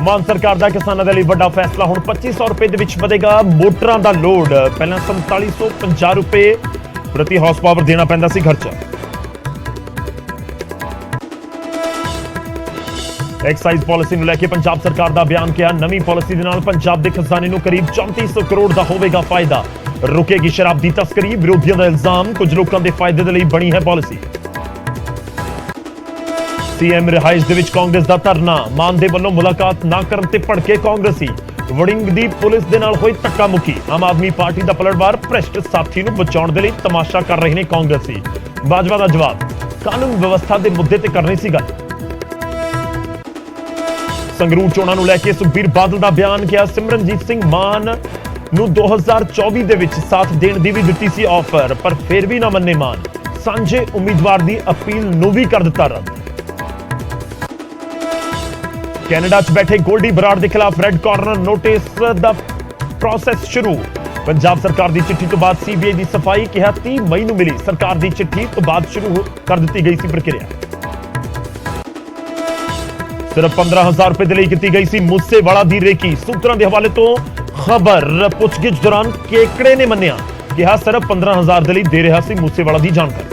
ਮਾਨ ਸਰਕਾਰ ਦਾ ਕਿਸਾਨਾਂ ਦੇ ਲਈ ਵੱਡਾ ਫੈਸਲਾ। ਹੁਣ 2500 ਰੁਪਏ ਦੇ ਵਿੱਚ ਵਧੇਗਾ ਮੋਟਰਾਂ ਦਾ ਲੋਡ। ਪਹਿਲਾਂ 4750 ਰੁਪਏ ਪ੍ਰਤੀ ਹਾਰਸ ਪਾਵਰ ਦੇਣਾ ਪੈਂਦਾ ਸੀ ਖਰਚਾ। ਐਕਸਾਈਜ਼ ਪਾਲਿਸੀ ਨੂੰ ਲੈ ਕੇ ਪੰਜਾਬ ਸਰਕਾਰ ਦਾ ਬਿਆਨ ਕਿਹਾ। ਨਵੀਂ ਪਾਲਿਸੀ ਦੇ ਨਾਲ ਪੰਜਾਬ ਦੇ ਖਜ਼ਾਨੇ ਨੂੰ ਕਰੀਬ 3400 ਕਰੋੜ ਦਾ ਹੋਵੇਗਾ ਫਾਇਦਾ। ਰੁਕੇਗੀ ਸ਼ਰਾਬ ਦੀ ਤਸਕਰੀ। ਵਿਰੋਧੀਆਂ ਦਾ ਇਲਜ਼ਾਮ ਕੁਝ ਲੋਕਾਂ ਦੇ ਫਾਇਦੇ ਦੇ ਲਈ ਬਣੀ ਹੈ ਪਾਲਿਸੀ। ਸੀਐਮ ਰਿਹਾਇਸ਼ ਦੇ ਵਿੱਚ ਕਾਂਗਰਸ ਦਾ ਧਰਨਾ। ਮਾਨ ਦੇ ਵੱਲੋਂ ਮੁਲਾਕਾਤ ਨਾ ਕਰਨ ਤੇ ਭੜਕੇ ਕਾਂਗਰਸੀ। ਵੜਿੰਗ ਦੀ ਪੁਲਿਸ ਦੇ ਨਾਲ ਹੋਈ ਧੱਕਾ ਮੁੱਕੀ। ਆਮ ਆਦਮੀ ਪਾਰਟੀ ਦਾ ਪਲਟਵਾਰ। ਭ੍ਰਿਸ਼ਟ ਸਾਥੀ ਨੂੰ ਬਚਾਉਣ ਦੇ ਲਈ ਤਮਾਸ਼ਾ ਕਰ ਰਹੇ ਨੇ ਕਾਂਗਰਸੀ। ਬਾਜਵਾ ਦਾ ਜਵਾਬ, ਕਾਨੂੰਨ ਵਿਵਸਥਾ ਦੇ ਮੁੱਦੇ ਤੇ ਕਰਨੀ ਸੀ ਗੱਲ। ਸੰਗਰੂਰ ਚੋਣਾਂ ਨੂੰ ਲੈ ਕੇ ਸੁਖਬੀਰ ਬਾਦਲ ਦਾ ਬਿਆਨ ਕਿਹਾ। ਸਿਮਰਨਜੀਤ ਸਿੰਘ ਮਾਨ ਨੂੰ 2024 ਦੇ ਵਿੱਚ ਸਾਥ ਦੇਣ ਦੀ ਵੀ ਦਿੱਤੀ ਸੀ ਆਫਰ, ਪਰ ਫਿਰ ਵੀ ਨਾ ਮੰਨੇ ਮਾਨ। ਸਾਂਝੇ ਉਮੀਦਵਾਰ ਦੀ ਅਪੀਲ ਨੂੰ ਵੀ ਕਰ ਦਿੱਤਾ ਰੱਦ। ਕੈਨੇਡਾ 'ਚ ਬੈਠੇ ਗੋਲਡੀ ਬਰਾੜ ਦੇ ਖਿਲਾਫ ਰੈੱਡ ਕਾਰਨਰ ਨੋਟਿਸ ਦਾ ਪ੍ਰੋਸੈਸ ਸ਼ੁਰੂ। ਪੰਜਾਬ ਸਰਕਾਰ ਦੀ ਚਿੱਠੀ ਤੋਂ ਬਾਅਦ ਸੀਬੀਆਈ ਦੀ ਸਫਾਈ। ਕਿਹਾ 30 ਮਈ ਨੂੰ ਮਿਲੀ ਸਰਕਾਰ ਦੀ ਚਿੱਠੀ ਤੋਂ ਬਾਅਦ ਸ਼ੁਰੂ ਕਰ ਦਿੱਤੀ ਗਈ ਸੀ ਪ੍ਰਕਿਰਿਆ। ਸਿਰਫ 15000 ਰੁਪਏ ਦੇ ਲਈ ਕੀਤੀ ਗਈ ਸੀ ਮੂਸੇਵਾਲਾ ਦੀ ਰੇਕੀ। ਸੂਤਰਾਂ ਦੇ ਹਵਾਲੇ ਤੋਂ ਖਬਰ। ਪੁੱਛਗਿੱਛ ਦੌਰਾਨ ਕੇਕੜੇ ਨੇ ਮੰਨਿਆ। ਕਿਹਾ ਸਿਰਫ 15000 ਦੇ ਲਈ ਦੇ ਰਿਹਾ ਸੀ ਮੂਸੇਵਾਲਾ ਦੀ ਜਾਣਕਾਰੀ।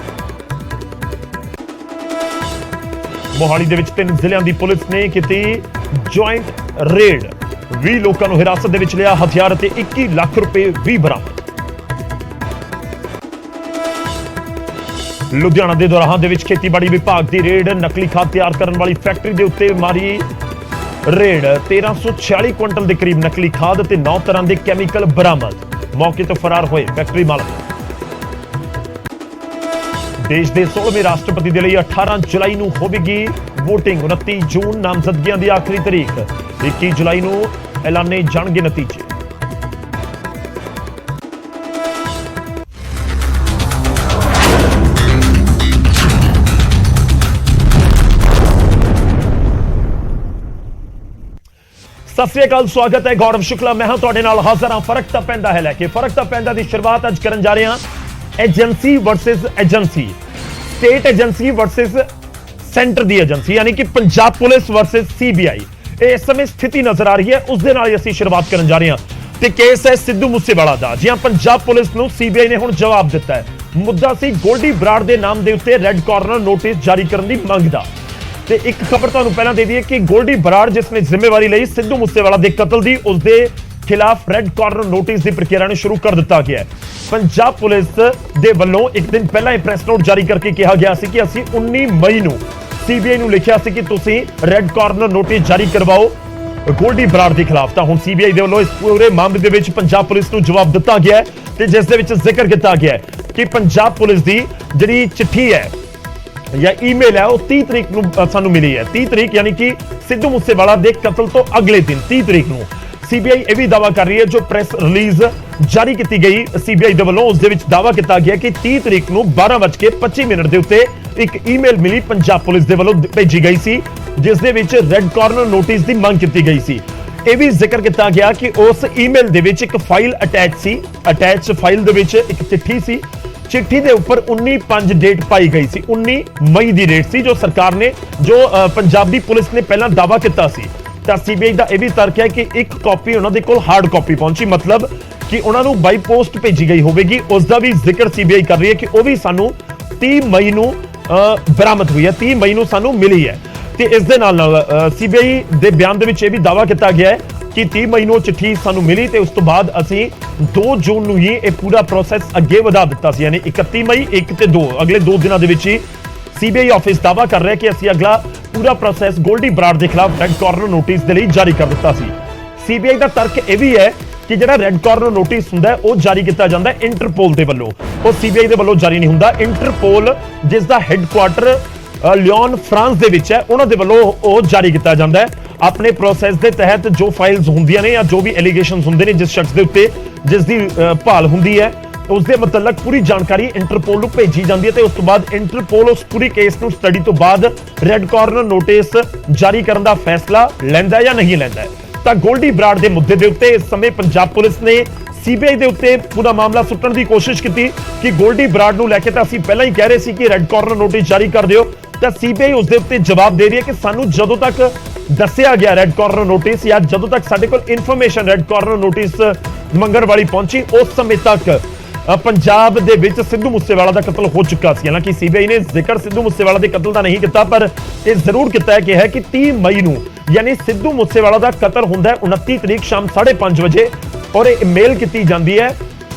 ਮੋਹਾਲੀ ਦੇ ਵਿੱਚ 3 ਜ਼ਿਲ੍ਹਿਆਂ ਦੀ ਪੁਲਿਸ ਨੇ ਕੀਤੀ ਜੁਆਇੰਟ ਰੇਡ। 20 ਲੋਕਾਂ ਨੂੰ ਹਿਰਾਸਤ ਦੇ ਵਿੱਚ ਲਿਆ। ਹਥਿਆਰ ਅਤੇ 21 ਲੱਖ ਰੁਪਏ ਵੀ ਬਰਾਮਦ। ਲੁਧਿਆਣਾ ਦੇ ਦੋਰਾਹਾ ਦੇ ਵਿੱਚ ਖੇਤੀਬਾੜੀ ਵਿਭਾਗ ਦੀ ਰੇਡ। ਨਕਲੀ ਖਾਦ ਤਿਆਰ ਕਰਨ ਵਾਲੀ ਫੈਕਟਰੀ ਦੇ ਉੱਤੇ ਮਾਰੀ ਰੇਡ। 1346 ਕੁਇੰਟਲ ਦੇ ਕਰੀਬ ਨਕਲੀ ਖਾਦ ਅਤੇ 9 ਤਰ੍ਹਾਂ ਦੇ ਕੈਮੀਕਲ ਬਰਾਮਦ। ਮੌਕੇ ਤੋਂ ਫਰਾਰ ਹੋਏ ਫੈਕਟਰੀ ਮਾਲਕ। ਦੇਸ਼ ਦੇ 16ਵੇਂ ਰਾਸ਼ਟਰਪਤੀ ਦੇ ਲਈ 18 ਜੁਲਾਈ ਨੂੰ ਹੋਵੇਗੀ ਵੋਟਿੰਗ। 29 ਜੂਨ ਨਾਮਜ਼ਦਗੀਆਂ ਦੀ ਆਖਰੀ ਤਾਰੀਖ। 21 ਜੁਲਾਈ ਨੂੰ ਐਲਾਨੇ ਜਾਣਗੇ ਨਤੀਜੇ। ਸਤਿ ਸ੍ਰੀ ਅਕਾਲ, ਸਵਾਗਤ ਹੈ। ਗੌਰਵ ਸ਼ੁਕਲਾ ਮੈਂ ਹਾਂ ਤੁਹਾਡੇ ਨਾਲ ਹਾਜ਼ਰ ਹਾਂ। ਫਰਕ ਤਾਂ ਪੈਂਦਾ ਹੈ ਲੈ ਕੇ। ਫਰਕ ਤਾਂ ਪੈਂਦਾ ਦੀ ਸ਼ੁਰੂਆਤ ਅੱਜ ਕਰਨ ਜਾ ਰਹੇ ਹਾਂ। Agency versus agency. State agency versus centre ਦੀ ਏਜੰਸੀ, ਯਾਨੀ ਕਿ ਪੰਜਾਬ ਪੁਲਿਸ ਵਰਸਸ ਸੀਬੀਆਈ। ਇਹ ਇਸ ਸਮੇਂ ਸਥਿਤੀ ਨਜ਼ਰ ਆ ਰਹੀ ਹੈ, ਉਸ ਦੇ ਨਾਲ ਅਸੀਂ ਸ਼ੁਰੂਆਤ ਕਰਨ ਜਾ ਰਹੇ ਹਾਂ। ਤੇ ਕੇਸ ਹੈ ਸਿੱਧੂ ਮੂਸੇਵਾਲਾ ਦਾ। ਜੀ ਹਾਂ, ਪੰਜਾਬ ਪੁਲਿਸ ਨੂੰ ਸੀਬੀਆਈ ਨੇ ਹੁਣ ਜਵਾਬ ਦਿੱਤਾ ਹੈ। ਮੁੱਦਾ ਸੀ ਗੋਲਡੀ ਬਰਾੜ ਦੇ ਨਾਮ ਦੇ ਉੱਤੇ ਰੈੱਡ ਕਾਰਨਰ ਨੋਟਿਸ ਜਾਰੀ ਕਰਨ ਦੀ ਮੰਗ ਦਾ। ਤੇ ਇੱਕ ਖਬਰ ਤੁਹਾਨੂੰ ਪਹਿਲਾਂ ਦੇ ਦਈਏ ਕਿ ਗੋਲਡੀ ਬਰਾੜ ਜਿਸ ਨੇ ਜ਼ਿੰਮੇਵਾਰੀ ਲਈ ਸਿੱਧੂ ਮੂਸੇਵਾਲਾ ਦੇ ਕਤਲ ਦੀ, ਉਸ ਦੇ ਖਿਲਾਫ ਰੈੱਡ ਕਾਰਨਰ ਨੋਟਿਸ ਦੀ ਪ੍ਰਕਿਰਿਆ ਨੂੰ ਸ਼ੁਰੂ ਕਰ ਦਿੱਤਾ ਗਿਆ ਹੈ। ਪੰਜਾਬ ਪੁਲਿਸ ਦੇ ਵੱਲੋਂ ਇੱਕ ਦਿਨ ਪਹਿਲਾਂ ਇਹ ਪ੍ਰੈਸ ਨੋਟ ਜਾਰੀ ਕਰਕੇ ਕਿਹਾ ਗਿਆ ਸੀ ਕਿ ਅਸੀਂ 19 ਮਈ ਨੂੰ ਸੀਬੀਆਈ ਨੂੰ ਲਿਖਿਆ ਸੀ ਕਿ ਤੁਸੀਂ ਰੈੱਡ ਕਾਰਨਰ ਨੋਟਿਸ ਜਾਰੀ ਕਰਵਾਓ ਗੋਲਡੀ ਬਰਾੜ ਦੇ ਖਿਲਾਫ। ਤਾਂ ਹੁਣ ਸੀਬੀਆਈ ਦੇ ਵੱਲੋਂ ਇਸ ਪੂਰੇ ਮਾਮਲੇ ਦੇ ਵਿੱਚ ਪੰਜਾਬ ਪੁਲਿਸ ਨੂੰ ਜਵਾਬ ਦਿੱਤਾ ਗਿਆ ਹੈ ਤੇ ਜਿਸ ਦੇ ਵਿੱਚ ਜ਼ਿਕਰ ਕੀਤਾ ਗਿਆ ਹੈ ਕਿ ਪੰਜਾਬ ਪੁਲਿਸ ਦੀ ਜਿਹੜੀ ਚਿੱਠੀ ਹੈ ਜਾਂ ਈਮੇਲ ਹੈ ਉਹ 30 ਤਰੀਕ ਨੂੰ ਸਾਨੂੰ ਮਿਲੀ ਹੈ। 30 ਤਰੀਕ ਯਾਨੀ ਕਿ ਸਿੱਧੂ ਮੂਸੇਵਾਲਾ ਦੇ ਕਤਲ ਤੋਂ ਅਗਲੇ ਦਿਨ 30 ਤਰੀਕ ਨੂੰ। ਸੀਬੀਆਈ ਇਹ ਵੀ ਦਾਅਵਾ ਕਰ ਰਹੀ ਹੈ, ਜੋ ਪ੍ਰੈਸ ਰਿਲੀਜ਼ ਜਾਰੀ ਕੀਤੀ ਗਈ ਸੀਬੀਆਈ ਦੇ ਵੱਲੋਂ, ਉਸ ਦੇ ਵਿੱਚ ਦਾਅਵਾ ਕੀਤਾ ਗਿਆ ਕਿ 30 ਤਰੀਕ ਨੂੰ 12:25 ਦੇ ਉੱਤੇ ਇੱਕ ਈਮੇਲ ਮਿਲੀ ਪੰਜਾਬ ਪੁਲਿਸ ਦੇ ਵੱਲੋਂ ਭੇਜੀ ਗਈ ਸੀ, ਜਿਸ ਦੇ ਵਿੱਚ ਰੈੱਡ ਕਾਰਨਰ ਨੋਟਿਸ ਦੀ ਮੰਗ ਕੀਤੀ ਗਈ ਸੀ। ਇਹ ਵੀ ਜ਼ਿਕਰ ਕੀਤਾ ਗਿਆ ਕਿ ਉਸ ਈਮੇਲ ਦੇ ਵਿੱਚ ਇੱਕ ਫਾਈਲ ਅਟੈਚ ਸੀ। ਅਟੈਚ ਫਾਈਲ ਦੇ ਵਿੱਚ ਇੱਕ ਚਿੱਠੀ ਸੀ। ਚਿੱਠੀ ਦੇ ਉੱਪਰ 19/5 ਡੇਟ ਪਾਈ ਗਈ ਸੀ। 19 ਮਈ ਦੀ ਡੇਟ ਸੀ ਜੋ ਸਰਕਾਰ ਨੇ, ਜੋ ਪੰਜਾਬ ਦੀ ਪੁਲਿਸ ਨੇ ਪਹਿਲਾਂ ਦਾਅਵਾ ਕੀਤਾ ਸੀ। ਤਾਂ ਸੀਬੀਆਈ ਦਾ ਇਹ ਵੀ ਤਰਕ ਹੈ ਕਿ ਇੱਕ ਕਾਪੀ ਉਹਨਾਂ ਦੇ ਕੋਲ ਹਾਰਡ ਕਾਪੀ ਪਹੁੰਚੀ, ਮਤਲਬ ਕਿ ਉਹਨਾਂ ਨੂੰ ਬਾਈ ਪੋਸਟ ਭੇਜੀ ਗਈ ਹੋਵੇਗੀ। ਉਸ ਦਾ ਵੀ ਜ਼ਿਕਰ ਸੀਬੀਆਈ ਕਰ ਰਹੀ ਹੈ ਕਿ ਉਹ ਵੀ ਸਾਨੂੰ 30 ਮਈ ਨੂੰ ਬਰਾਮਦ ਹੋਈ ਹੈ, 30 ਮਈ ਨੂੰ ਸਾਨੂੰ ਮਿਲੀ ਹੈ। ਤੇ ਇਸ ਦੇ ਨਾਲ ਸੀਬੀਆਈ ਦੇ ਬਿਆਨ ਦੇ ਵਿੱਚ ਇਹ ਵੀ ਦਾਅਵਾ ਕੀਤਾ ਗਿਆ ਹੈ ਕਿ 30 ਮਈ ਨੂੰ ਚਿੱਠੀ ਸਾਨੂੰ ਮਿਲੀ ਤੇ ਉਸ ਤੋਂ ਬਾਅਦ ਅਸੀਂ 2 ਜੂਨ ਨੂੰ ਹੀ ਇਹ ਪੂਰਾ ਪ੍ਰੋਸੈਸ ਅੱਗੇ ਵਧਾ ਦਿੱਤਾ ਸੀ। ਯਾਨੀ 31 ਮਈ 1 ਤੇ 2 ਅਗਲੇ 2 ਦਿਨਾਂ ਦੇ ਵਿੱਚ ਹੀ ਸੀਬੀਆਈ ਆਫਿਸ ਦਾਅਵਾ ਕਰ ਰਿਹਾ ਕਿ ਅਸੀਂ ਅਗਲਾ ਪੂਰਾ ਪ੍ਰੋਸੈਸ ਗੋਲਡੀ ਬਰਾੜ ਦੇ ਖਿਲਾਫ ਰੈੱਡ ਕਾਰਨਰ ਨੋਟਿਸ ਦੇ ਲਈ ਜਾਰੀ ਕਰ ਦਿੱਤਾ ਸੀ। ਸੀਬੀਆਈ ਦਾ ਤਰਕ ਇਹ ਵੀ ਹੈ ਕਿ ਜਿਹੜਾ ਰੈੱਡ ਕਾਰਨਰ ਨੋਟਿਸ ਹੁੰਦਾ ਉਹ ਜਾਰੀ ਕੀਤਾ ਜਾਂਦਾ ਇੰਟਰਪੋਲ ਦੇ ਵੱਲੋਂ, ਉਹ ਸੀਬੀਆਈ ਦੇ ਵੱਲੋਂ ਜਾਰੀ ਨਹੀਂ ਹੁੰਦਾ। ਇੰਟਰਪੋਲ ਜਿਸ ਦਾ ਹੈੱਡਕੁਆਟਰ ਲਿਓਨ ਫਰਾਂਸ ਦੇ ਵਿੱਚ ਹੈ, ਉਹਨਾਂ ਦੇ ਵੱਲੋਂ ਉਹ ਜਾਰੀ ਕੀਤਾ ਜਾਂਦਾ ਹੈ। ਆਪਣੇ ਪ੍ਰੋਸੈਸ ਦੇ ਤਹਿਤ ਜੋ ਫਾਈਲਸ ਹੁੰਦੀਆਂ ਨੇ ਜਾਂ ਜੋ ਵੀ ਐਲੀਗੇਸ਼ਨਸ ਹੁੰਦੇ ਨੇ ਜਿਸ ਸ਼ਖਸ ਦੇ ਉੱਤੇ ਜਿਸ ਦੀ ਭਾਲ ਹੁੰਦੀ ਹੈ, ਉਸ ਦੇ ਮੁਤਲਕ ਪੂਰੀ ਜਾਣਕਾਰੀ ਇੰਟਰਪੋਲ ਨੂੰ ਭੇਜੀ ਜਾਂਦੀ ਹੈ ਤੇ ਉਸ ਤੋਂ ਬਾਅਦ ਇੰਟਰਪੋਲ ਉਸ ਪੂਰੀ ਕੇਸ ਨੂੰ ਸਟੱਡੀ ਤੋਂ ਬਾਅਦ ਰੈੱਡ ਕਾਰਨਰ ਨੋਟਿਸ ਜਾਰੀ ਕਰਨ ਦਾ ਫੈਸਲਾ ਲੈਂਦਾ ਜਾਂ ਨਹੀਂ ਲੈਂਦਾ। ਤਾਂ ਗੋਲਡੀ ਬਰਾੜ ਦੇ ਮੁੱਦੇ ਦੇ ਉੱਤੇ ਇਸ ਸਮੇਂ ਪੰਜਾਬ ਪੁਲਿਸ ਨੇ ਸੀਬੀਆਈ ਦੇ ਉੱਤੇ ਪੂਰਾ ਮਾਮਲਾ ਸੁੱਟਣ ਦੀ ਕੋਸ਼ਿਸ਼ ਕੀਤੀ ਕਿ ਗੋਲਡੀ ਬਰਾੜ ਨੂੰ ਲੈ ਕੇ ਤਾਂ ਅਸੀਂ ਪਹਿਲਾਂ ਹੀ ਕਹਿ ਰਹੇ ਸੀ ਕਿ ਰੈੱਡ ਕਾਰਨਰ ਨੋਟਿਸ ਜਾਰੀ ਕਰ ਦਿਓ। ਤਾਂ ਸੀਬੀਆਈ ਉਸ ਦੇ ਉੱਤੇ ਜਵਾਬ ਦੇ ਰਹੀ ਹੈ ਕਿ ਸਾਨੂੰ ਜਦੋਂ ਤੱਕ ਦੱਸਿਆ ਗਿਆ ਰੈੱਡ ਕਾਰਨਰ ਨੋਟਿਸ ਜਾਂ ਜਦੋਂ ਤੱਕ ਸਾਡੇ ਕੋਲ ਇਨਫੋਰਮੇਸ਼ਨ ਰੈੱਡ ਕਾਰਨਰ ਨੋਟਿਸ ਮੰਗਣ ਵਾਲੀ ਪਹੁੰਚੀ ਉਸ ਸਮੇਂ ਤੱਕ ਪੰਜਾਬ ਦੇ ਵਿੱਚ ਸਿੱਧੂ ਮੂਸੇਵਾਲਾ ਦਾ ਕਤਲ ਹੋ ਚੁੱਕਾ ਸੀ। ਹਾਲਾਂਕਿ ਸੀਬੀਆਈ ਨੇ ਜ਼ਿਕਰ ਸਿੱਧੂ ਮੂਸੇਵਾਲਾ ਦੇ ਕਤਲ ਦਾ ਨਹੀਂ ਕੀਤਾ, ਪਰ ਇਹ ਜ਼ਰੂਰ ਕੀਤਾ ਹੈ ਕਿ 30 ਮਈ ਨੂੰ ਯਾਨੀ ਸਿੱਧੂ ਮੂਸੇਵਾਲਾ ਦਾ ਕਤਲ ਹੁੰਦਾ ਹੈ 29 ਤਰੀਕ ਸ਼ਾਮ 5:30 ਵਜੇ ਔਰ ਇਹ ਮੇਲ ਕੀਤੀ ਜਾਂਦੀ ਹੈ